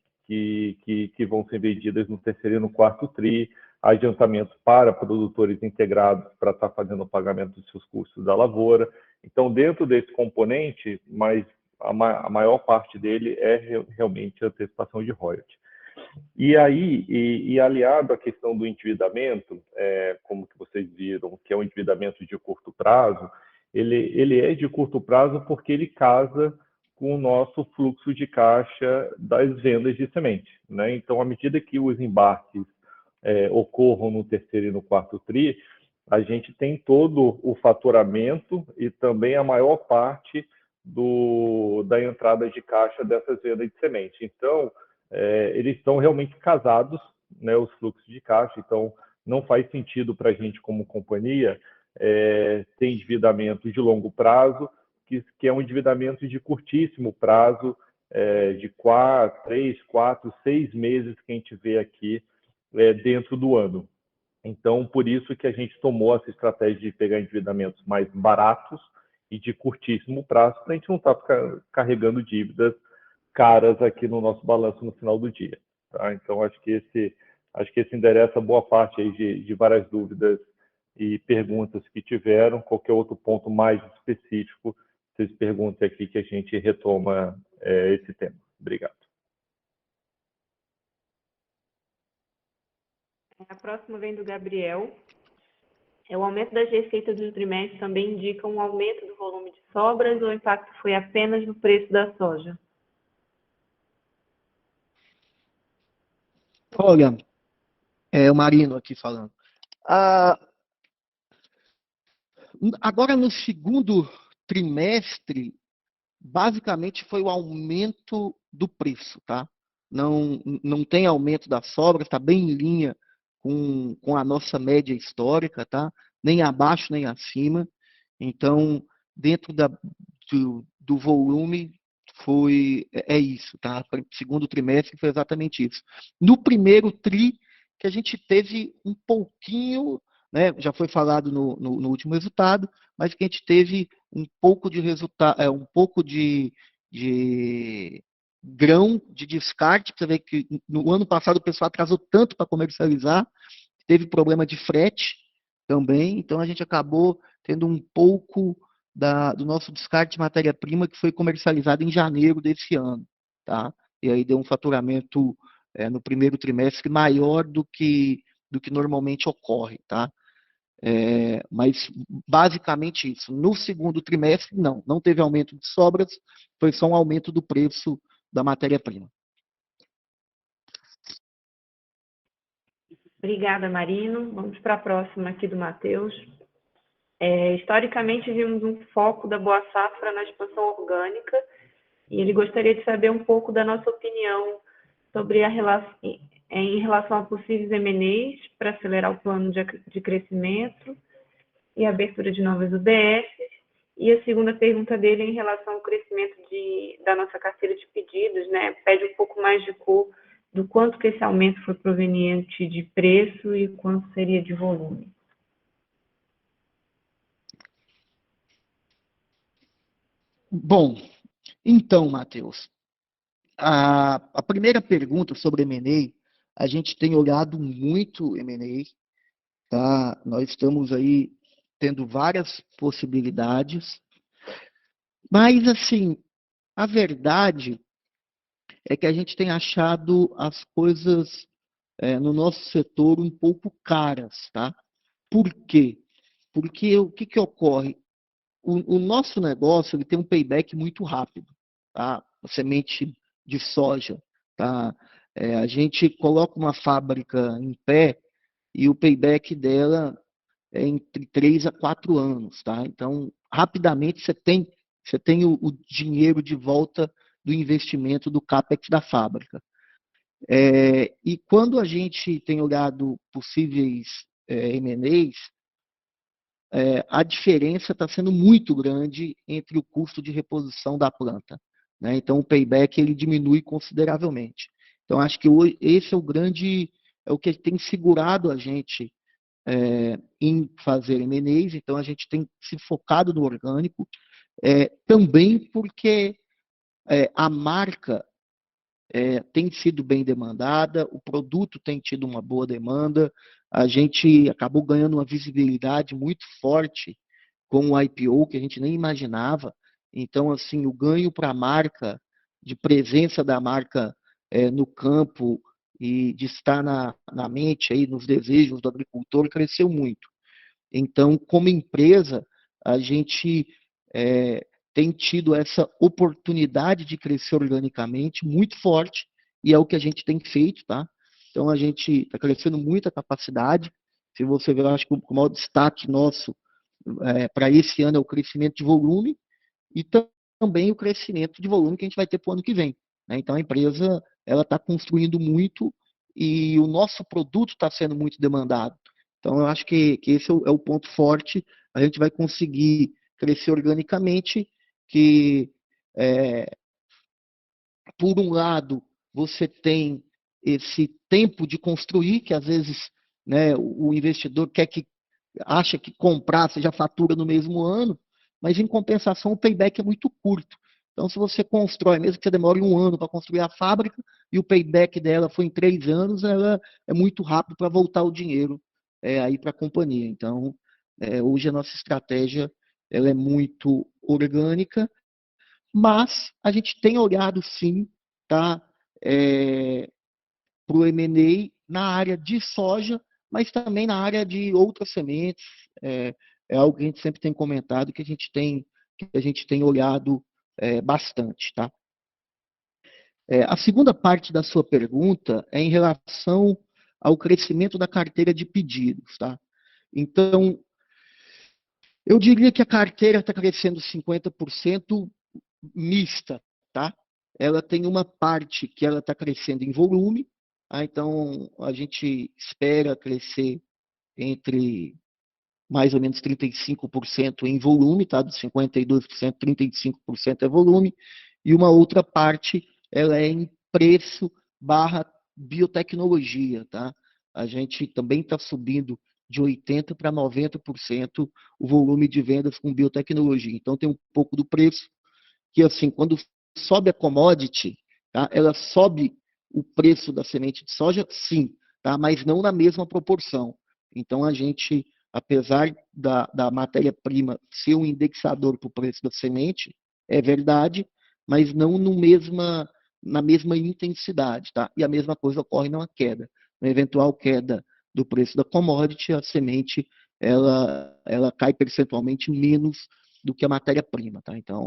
vão ser vendidas no terceiro e no quarto TRI, adiantamentos para produtores integrados para estar fazendo o pagamento dos seus custos da lavoura. Então, dentro desse componente, mas a maior parte dele é realmente a antecipação de royalties. E aí, aliado à questão do endividamento, como que vocês viram, que é um endividamento de curto prazo, ele é de curto prazo porque ele casa com o nosso fluxo de caixa das vendas de semente, né? Então, à medida que os embarques ocorram no terceiro e no quarto TRI, a gente tem todo o faturamento e também a maior parte da entrada de caixa dessas vendas de semente. Então, eles estão realmente casados, né, os fluxos de caixa. Então, não faz sentido para a gente, como companhia, ter endividamento de longo prazo, que é um endividamento de curtíssimo prazo, de 3, 4, 6 meses que a gente vê aqui dentro do ano. Então, por isso que a gente tomou essa estratégia de pegar endividamentos mais baratos e de curtíssimo prazo, para a gente não estar carregando dívidas caras aqui no nosso balanço no final do dia. Tá? Então, acho que esse endereça boa parte aí de várias dúvidas e perguntas que tiveram. Qualquer outro ponto mais específico, vocês perguntem aqui que a gente retoma esse tema. Obrigado. A próxima vem do Gabriel. O aumento das receitas do trimestre também indica um aumento do volume de sobras ou o impacto foi apenas no preço da soja? Olha, o Marino aqui falando. Agora, no segundo trimestre, basicamente foi o aumento do preço, tá? Não tem aumento da sobra, está bem em linha com a nossa média histórica, tá? Nem abaixo, nem acima. Então, dentro do volume, é isso, tá? Segundo trimestre foi exatamente isso. No primeiro TRI, que a gente teve um pouquinho, né? Já foi falado no último resultado, mas que a gente teve um pouco de resultado, um pouco de grão de descarte. Você vê que no ano passado o pessoal atrasou tanto para comercializar, teve problema de frete também, então a gente acabou tendo um pouco do nosso descarte de matéria-prima que foi comercializado em janeiro desse ano, tá? E aí deu um faturamento no primeiro trimestre maior do que normalmente ocorre, tá? Mas basicamente isso. No segundo trimestre, não teve aumento de sobras, foi só um aumento do preço da matéria-prima. Obrigada, Marino. Vamos para a próxima aqui do Matheus. Historicamente, vimos um foco da Boa Safra na expansão orgânica e ele gostaria de saber um pouco da nossa opinião sobre em relação a possíveis M&As para acelerar o plano de crescimento e abertura de novas UBS. E a segunda pergunta dele é em relação ao crescimento da nossa carteira de pedidos, né? Pede um pouco mais de cor do quanto que esse aumento foi proveniente de preço e quanto seria de volume. Bom, então, Matheus, a primeira pergunta sobre M&A, a gente tem olhado muito M&A, tá? Nós estamos aí tendo várias possibilidades, mas, assim, a verdade é que a gente tem achado as coisas no nosso setor um pouco caras, tá? Por quê? Porque o que ocorre? O nosso negócio ele tem um payback muito rápido, tá? A semente de soja, tá? A gente coloca uma fábrica em pé e o payback dela é entre 3 a 4 anos, tá? Então, rapidamente você tem o dinheiro de volta do investimento do CAPEX da fábrica. E quando a gente tem olhado possíveis M&As, a diferença está sendo muito grande entre o custo de reposição da planta, né? Então, o payback ele diminui consideravelmente. Então, acho que esse é o que tem segurado a gente em fazer M&As. Então, a gente tem se focado no orgânico. Também porque a marca tem sido bem demandada, o produto tem tido uma boa demanda, a gente acabou ganhando uma visibilidade muito forte com o IPO, que a gente nem imaginava. Então, assim, o ganho para a marca, de presença da marca no campo e de estar na mente, aí, nos desejos do agricultor, cresceu muito. Então, como empresa, a gente tem tido essa oportunidade de crescer organicamente muito forte, e é o que a gente tem feito, tá? Então, a gente está crescendo muito a capacidade. Se você ver, eu acho que o maior destaque nosso para esse ano é o crescimento de volume e também o crescimento de volume que a gente vai ter para o ano que vem, né? Então, a empresa ela está construindo muito e o nosso produto está sendo muito demandado. Então, eu acho que esse é o ponto forte. A gente vai conseguir crescer organicamente, que, por um lado, você tem esse tempo de construir, que às vezes, né, o investidor acha que comprar você já fatura no mesmo ano, mas em compensação o payback é muito curto. Então, se você constrói, mesmo que você demore um ano para construir a fábrica, e o payback dela foi em 3 anos, ela é muito rápido para voltar o dinheiro aí para a companhia. Então, hoje a nossa estratégia ela é muito orgânica, mas a gente tem olhado sim, tá, para o M&A na área de soja, mas também na área de outras sementes. É algo que a gente sempre tem comentado, que a gente tem olhado bastante, tá? A segunda parte da sua pergunta é em relação ao crescimento da carteira de pedidos, tá? Então, eu diria que a carteira está crescendo 50% mista, tá? Ela tem uma parte que ela está crescendo em volume, tá? Então a gente espera crescer entre mais ou menos 35% em volume, tá? Dos 52%, 35% é volume, e uma outra parte ela é em preço barra biotecnologia, tá? A gente também está subindo de 80% para 90% o volume de vendas com biotecnologia. Então tem um pouco do preço, que assim, quando sobe a commodity, tá? Ela sobe o preço da semente de soja, sim, tá? Mas não na mesma proporção. Então a gente, apesar da matéria-prima ser um indexador para o preço da semente, é verdade, mas não na mesma intensidade, tá? E a mesma coisa ocorre numa queda. Na eventual queda do preço da commodity, a semente ela cai percentualmente menos do que a matéria-prima, tá? Então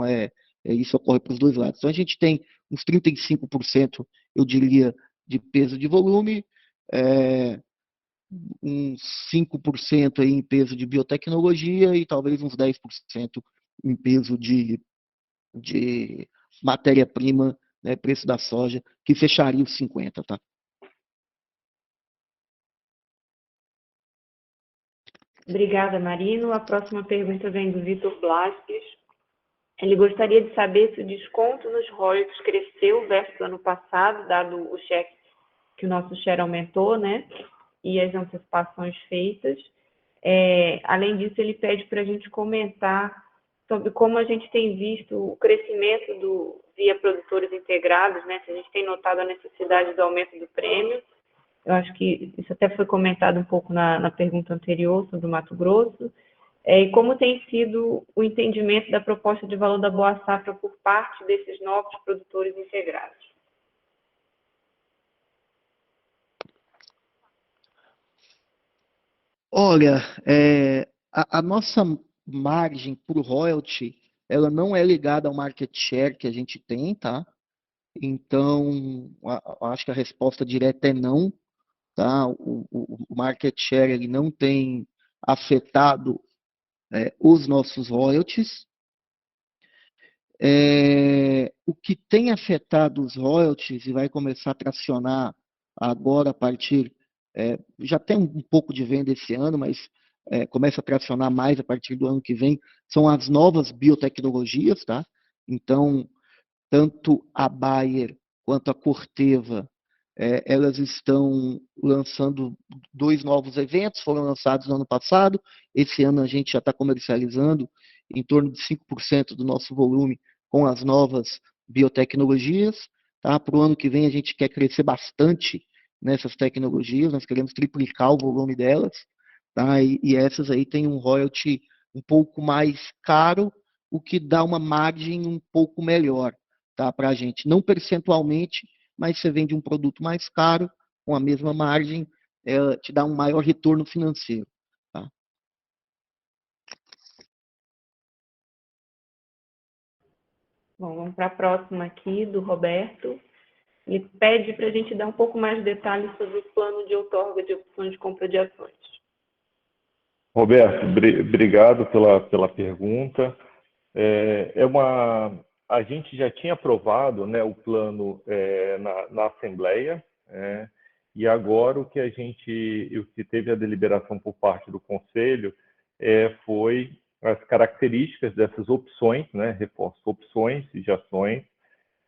isso ocorre para os dois lados. Então a gente tem uns 35%, eu diria, de peso de volume, uns 5% aí em peso de biotecnologia e talvez uns 10% em peso de matéria-prima, né, preço da soja, que fecharia os 50%, tá? Obrigada, Marino. A próxima pergunta vem do Vitor Blasques. Ele gostaria de saber se o desconto nos royalties cresceu versus o ano passado, dado o cheque que o nosso share aumentou, né? E as antecipações feitas. Além disso, ele pede para a gente comentar sobre como a gente tem visto o crescimento via produtores integrados, né? Se a gente tem notado a necessidade do aumento do prêmio. Eu acho que isso até foi comentado um pouco na pergunta anterior sobre o Mato Grosso. E como tem sido o entendimento da proposta de valor da Boa Safra por parte desses novos produtores integrados? Olha, a nossa margem por royalty, ela não é ligada ao market share que a gente tem, tá? Então, acho que a resposta direta é não, tá? O market share ele não tem afetado os nossos royalties. O que tem afetado os royalties e vai começar a tracionar agora a partir, já tem um pouco de venda esse ano, mas começa a tracionar mais a partir do ano que vem, são as novas biotecnologias, tá? Então, tanto a Bayer quanto a Corteva, elas estão lançando 2 novos eventos, foram lançados no ano passado, esse ano a gente já está comercializando, em torno de 5% do nosso volume com as novas biotecnologias. Tá? Para o ano que vem, a gente quer crescer bastante nessas tecnologias, nós queremos triplicar o volume delas. Tá? E essas aí têm um royalty um pouco mais caro, o que dá uma margem um pouco melhor, tá, para a gente. Não percentualmente, mas você vende um produto mais caro, com a mesma margem, te dá um maior retorno financeiro. Tá? Bom, vamos para a próxima aqui, do Roberto. Ele pede para a gente dar um pouco mais de detalhes sobre o plano de outorga de opções de compra de ações. Roberto, obrigado pela pergunta. A gente já tinha aprovado, né, o plano na Assembleia, e agora o que teve a deliberação por parte do Conselho foi as características dessas opções, né, reforço, opções de ações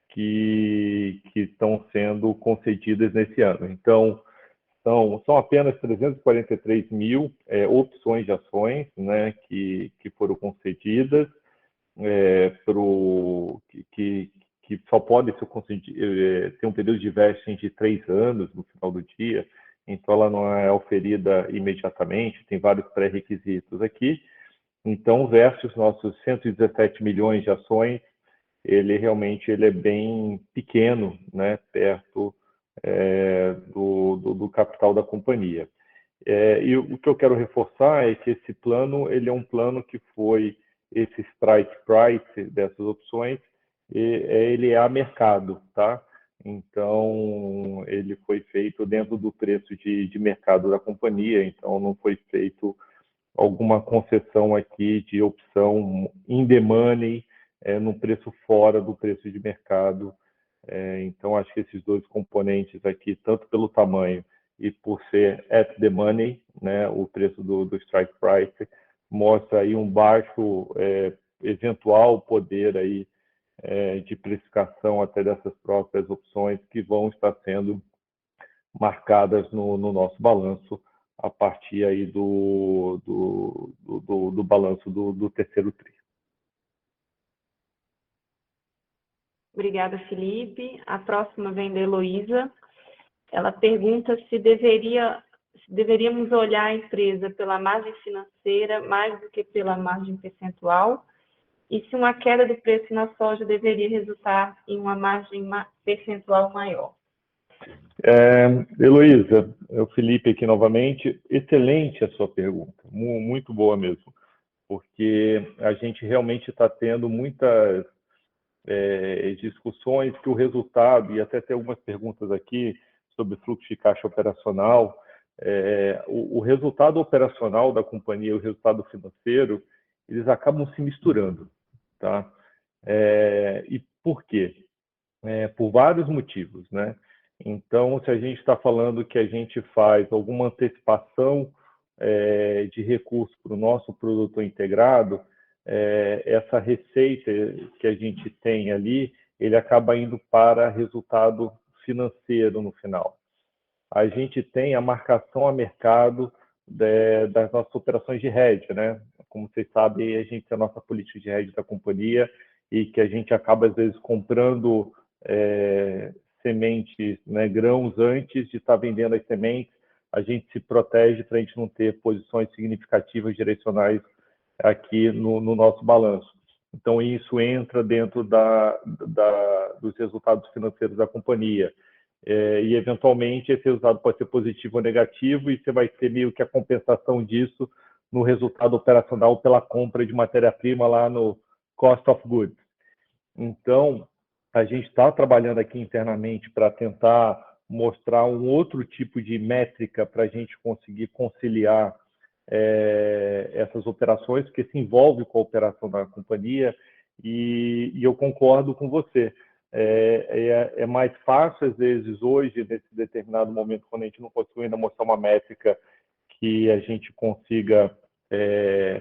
que estão sendo concedidas nesse ano. Então, são apenas 343 mil opções de ações, né, que foram concedidas, que só pode ser concedido, ter um período de vesting de 3 anos no final do dia, então ela não é oferida imediatamente, tem vários pré-requisitos aqui. Então, versus nossos 117 milhões de ações, ele realmente é bem pequeno, né, perto do capital da companhia. E o que eu quero reforçar é que esse plano, ele é um plano que foi, esse strike price dessas opções, ele é a mercado, tá? Então, ele foi feito dentro do preço de mercado da companhia, então não foi feito alguma concessão aqui de opção in the money, no preço fora do preço de mercado. Então, acho que esses dois componentes aqui, tanto pelo tamanho e por ser at the money, né, o preço do strike price, mostra aí um baixo eventual poder aí, de precificação até dessas próprias opções que vão estar sendo marcadas no nosso balanço a partir aí do balanço do terceiro tri. Obrigada, Felipe. A próxima vem da Heloísa. Ela pergunta se deveríamos olhar a empresa pela margem financeira mais do que pela margem percentual, e se uma queda do preço na soja deveria resultar em uma margem percentual maior. Heloísa, é o Felipe aqui novamente. Excelente a sua pergunta, muito boa mesmo, porque a gente realmente está tendo muitas discussões que o resultado, e até tem algumas perguntas aqui sobre fluxo de caixa operacional, o resultado operacional da companhia e o resultado financeiro, eles acabam se misturando, tá? E por quê? Por vários motivos, né? Então, se a gente está falando que a gente faz alguma antecipação de recursos para o nosso produto integrado, essa receita que a gente tem ali, ele acaba indo para resultado financeiro no final. A gente tem a marcação a mercado das nossas operações de hedge, né? Como vocês sabem, a gente tem a nossa política de hedge da companhia e que a gente acaba, às vezes, comprando sementes, né, grãos antes de estar vendendo as sementes. A gente se protege para a gente não ter posições significativas direcionais aqui no nosso balanço. Então, isso entra dentro dos resultados financeiros da companhia. E, eventualmente, esse resultado pode ser positivo ou negativo, e você vai ter meio que a compensação disso no resultado operacional pela compra de matéria-prima lá no cost of goods. Então, a gente está trabalhando aqui internamente para tentar mostrar um outro tipo de métrica para a gente conseguir conciliar essas operações, que se envolve com a operação da companhia, e eu concordo com você. É mais fácil, às vezes, hoje, nesse determinado momento, quando a gente não conseguiu ainda mostrar uma métrica que a gente consiga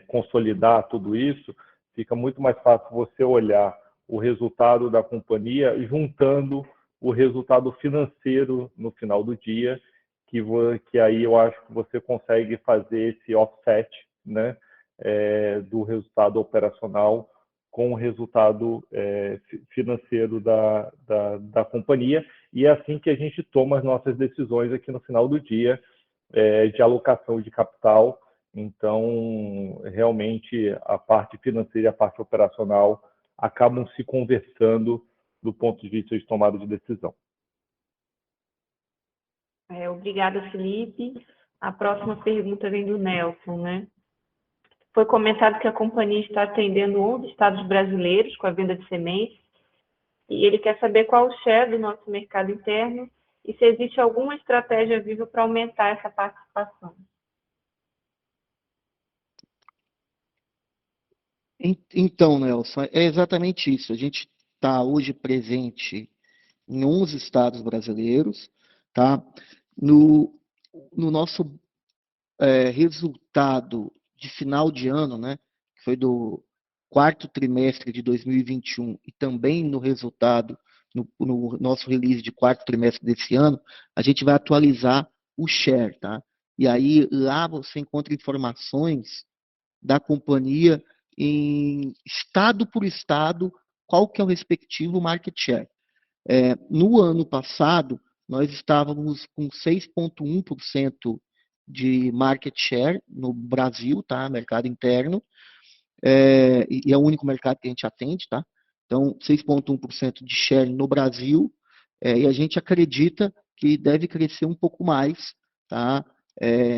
consolidar tudo isso, fica muito mais fácil você olhar o resultado da companhia juntando o resultado financeiro no final do dia, que aí eu acho que você consegue fazer esse offset, né, do resultado operacional com o resultado financeiro da companhia, e é assim que a gente toma as nossas decisões aqui no final do dia de alocação de capital. Então, realmente, a parte financeira e a parte operacional acabam se conversando do ponto de vista de tomada de decisão. Obrigada, Felipe. A próxima pergunta vem do Nelson, né? Foi comentado que a companhia está atendendo 11 estados brasileiros com a venda de sementes, e ele quer saber qual o share do nosso mercado interno e se existe alguma estratégia viva para aumentar essa participação. Então, Nelson, é exatamente isso. A gente está hoje presente em 11 estados brasileiros, tá? No nosso resultado de final de ano, né, que foi do quarto trimestre de 2021 e também no resultado, no nosso release de quarto trimestre desse ano, a gente vai atualizar o share, tá? E aí lá você encontra informações da companhia em estado por estado, qual que é o respectivo market share. No ano passado, nós estávamos com 6,1% de market share no Brasil, tá? Mercado interno, e é o único mercado que a gente atende, tá? Então, 6,1% de share no Brasil, e a gente acredita que deve crescer um pouco mais, tá?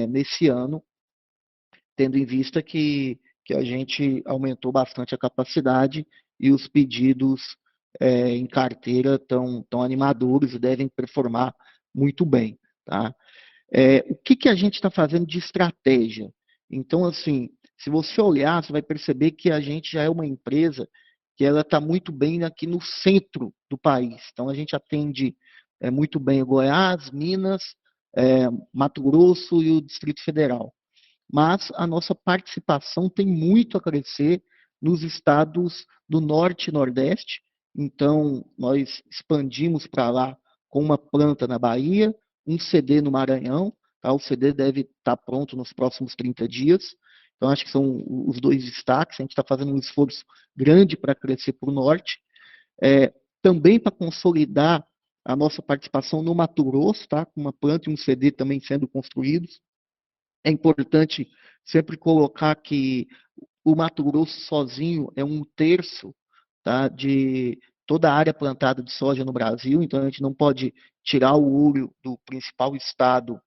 Nesse ano, tendo em vista que a gente aumentou bastante a capacidade e os pedidos em carteira estão animadores e devem performar muito bem, tá? O que a gente está fazendo de estratégia? Então, assim, se você olhar, você vai perceber que a gente já é uma empresa que ela está muito bem aqui no centro do país. Então, a gente atende muito bem o Goiás, Minas, Mato Grosso e o Distrito Federal. Mas a nossa participação tem muito a crescer nos estados do Norte e Nordeste. Então, nós expandimos para lá com uma planta na Bahia, um CD no Maranhão, tá? O CD deve estar pronto nos próximos 30 dias. Então, acho que são os dois destaques. A gente está fazendo um esforço grande para crescer para o Norte. Também para consolidar a nossa participação no Mato Grosso, tá? Com uma planta e um CD também sendo construídos. É importante sempre colocar que o Mato Grosso sozinho é 1/3, tá, de toda a área plantada de soja no Brasil, então a gente não pode tirar o olho do principal estado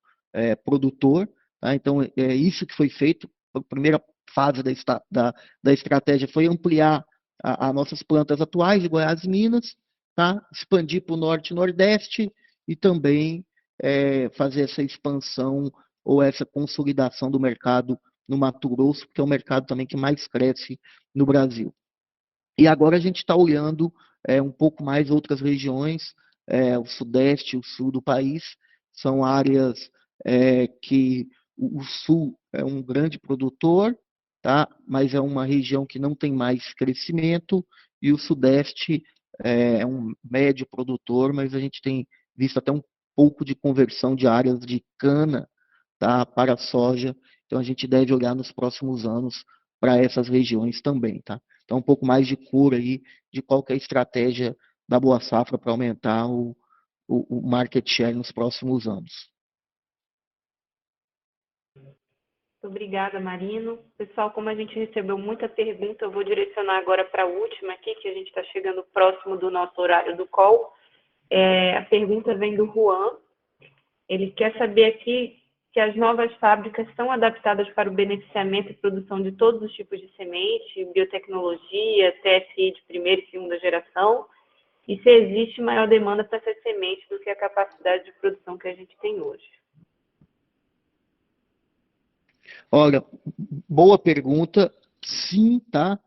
produtor. Tá? Então é isso que foi feito. A primeira fase da estratégia foi ampliar as nossas plantas atuais de Goiás e Minas, tá? Expandir para o Norte e Nordeste e também fazer essa expansão ou essa consolidação do mercado no Mato Grosso, que é o mercado também que mais cresce no Brasil. E agora a gente está olhando um pouco mais outras regiões, o Sudeste e o Sul do país, são áreas que o Sul é um grande produtor, tá? Mas é uma região que não tem mais crescimento, e o Sudeste é um médio produtor, mas a gente tem visto até um pouco de conversão de áreas de cana, tá, para a soja. Então a gente deve olhar nos próximos anos para essas regiões também, tá? Então um pouco mais de cura aí de qual que é a estratégia da Boa Safra para aumentar o market share nos próximos anos. Obrigada, Marino. Pessoal, como a gente recebeu muita pergunta, eu vou direcionar agora para a última aqui, que a gente está chegando próximo do nosso horário do call. A pergunta vem do Juan. Ele quer saber aqui se as novas fábricas são adaptadas para o beneficiamento e produção de todos os tipos de semente, biotecnologia, TSI de primeira e segunda geração, e se existe maior demanda para essas sementes do que a capacidade de produção que a gente tem hoje. Olha, boa pergunta. Sim, tá?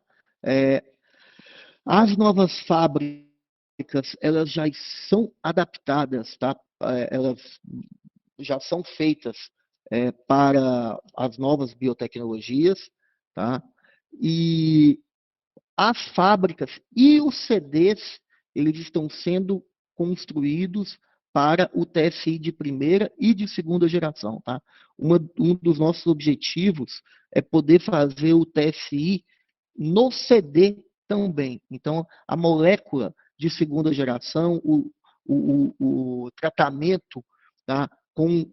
As novas fábricas, elas já são adaptadas, tá? Elas já são feitas para as novas biotecnologias, tá? E as fábricas e os CDs, eles estão sendo construídos para o TSI de primeira e de segunda geração, tá? Um dos nossos objetivos é poder fazer o TSI no CD também. Então, a molécula de segunda geração, o tratamento, tá, com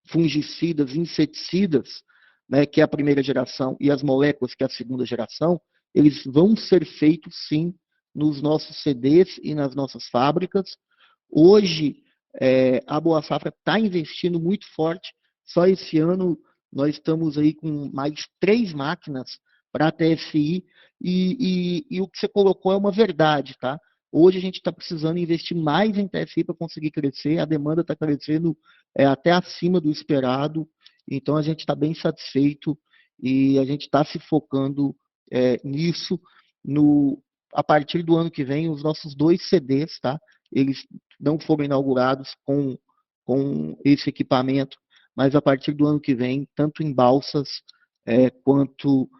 fungicidas, inseticidas, né, que é a primeira geração, e as moléculas, que é a segunda geração, eles vão ser feitos, sim, nos nossos CDs e nas nossas fábricas. Hoje, a Boa Safra está investindo muito forte. Só esse ano nós estamos aí com mais 3 máquinas para a TSI, e o que você colocou é uma verdade, tá? Hoje a gente está precisando investir mais em TSI para conseguir crescer, a demanda está crescendo até acima do esperado, então a gente está bem satisfeito e a gente está se focando nisso. A partir do ano que vem, os nossos 2 CDs, tá? Eles não foram inaugurados com esse equipamento, mas a partir do ano que vem, tanto em Balsas quanto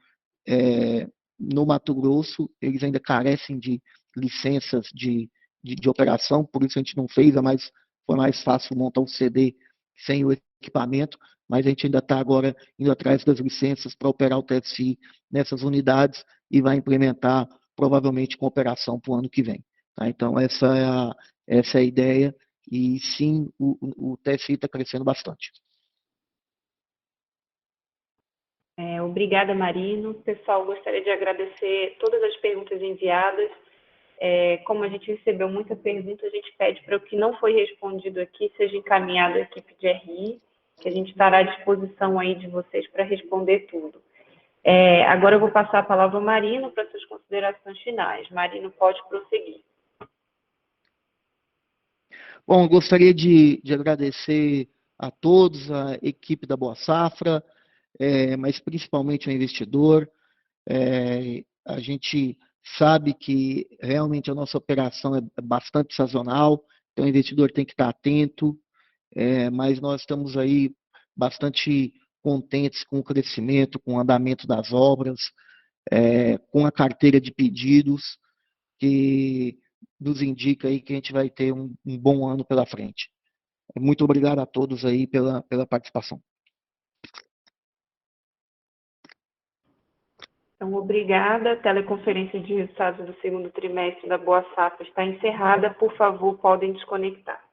no Mato Grosso, eles ainda carecem de licenças de operação, por isso a gente não fez, foi mais fácil montar o CD sem o equipamento, mas a gente ainda está agora indo atrás das licenças para operar o TSI nessas unidades e vai implementar provavelmente com operação para o ano que vem. Tá? Então, essa é a ideia, e sim, o TSI está crescendo bastante. Obrigada, Marino. Pessoal, gostaria de agradecer todas as perguntas enviadas. Como a gente recebeu muita pergunta, a gente pede para o que não foi respondido aqui seja encaminhado à equipe de RI, que a gente estará à disposição aí de vocês para responder tudo. Agora eu vou passar a palavra ao Marino para suas considerações finais. Marino, pode prosseguir. Bom, gostaria de agradecer a todos, a equipe da Boa Safra, mas principalmente o investidor. A gente sabe que realmente a nossa operação é bastante sazonal, então o investidor tem que estar atento, mas nós estamos aí bastante contentes com o crescimento, com o andamento das obras, com a carteira de pedidos, que nos indica aí que a gente vai ter um bom ano pela frente. Muito obrigado a todos aí pela participação. Então, obrigada. A teleconferência de resultados do segundo trimestre da Boa Safra está encerrada. Por favor, podem desconectar.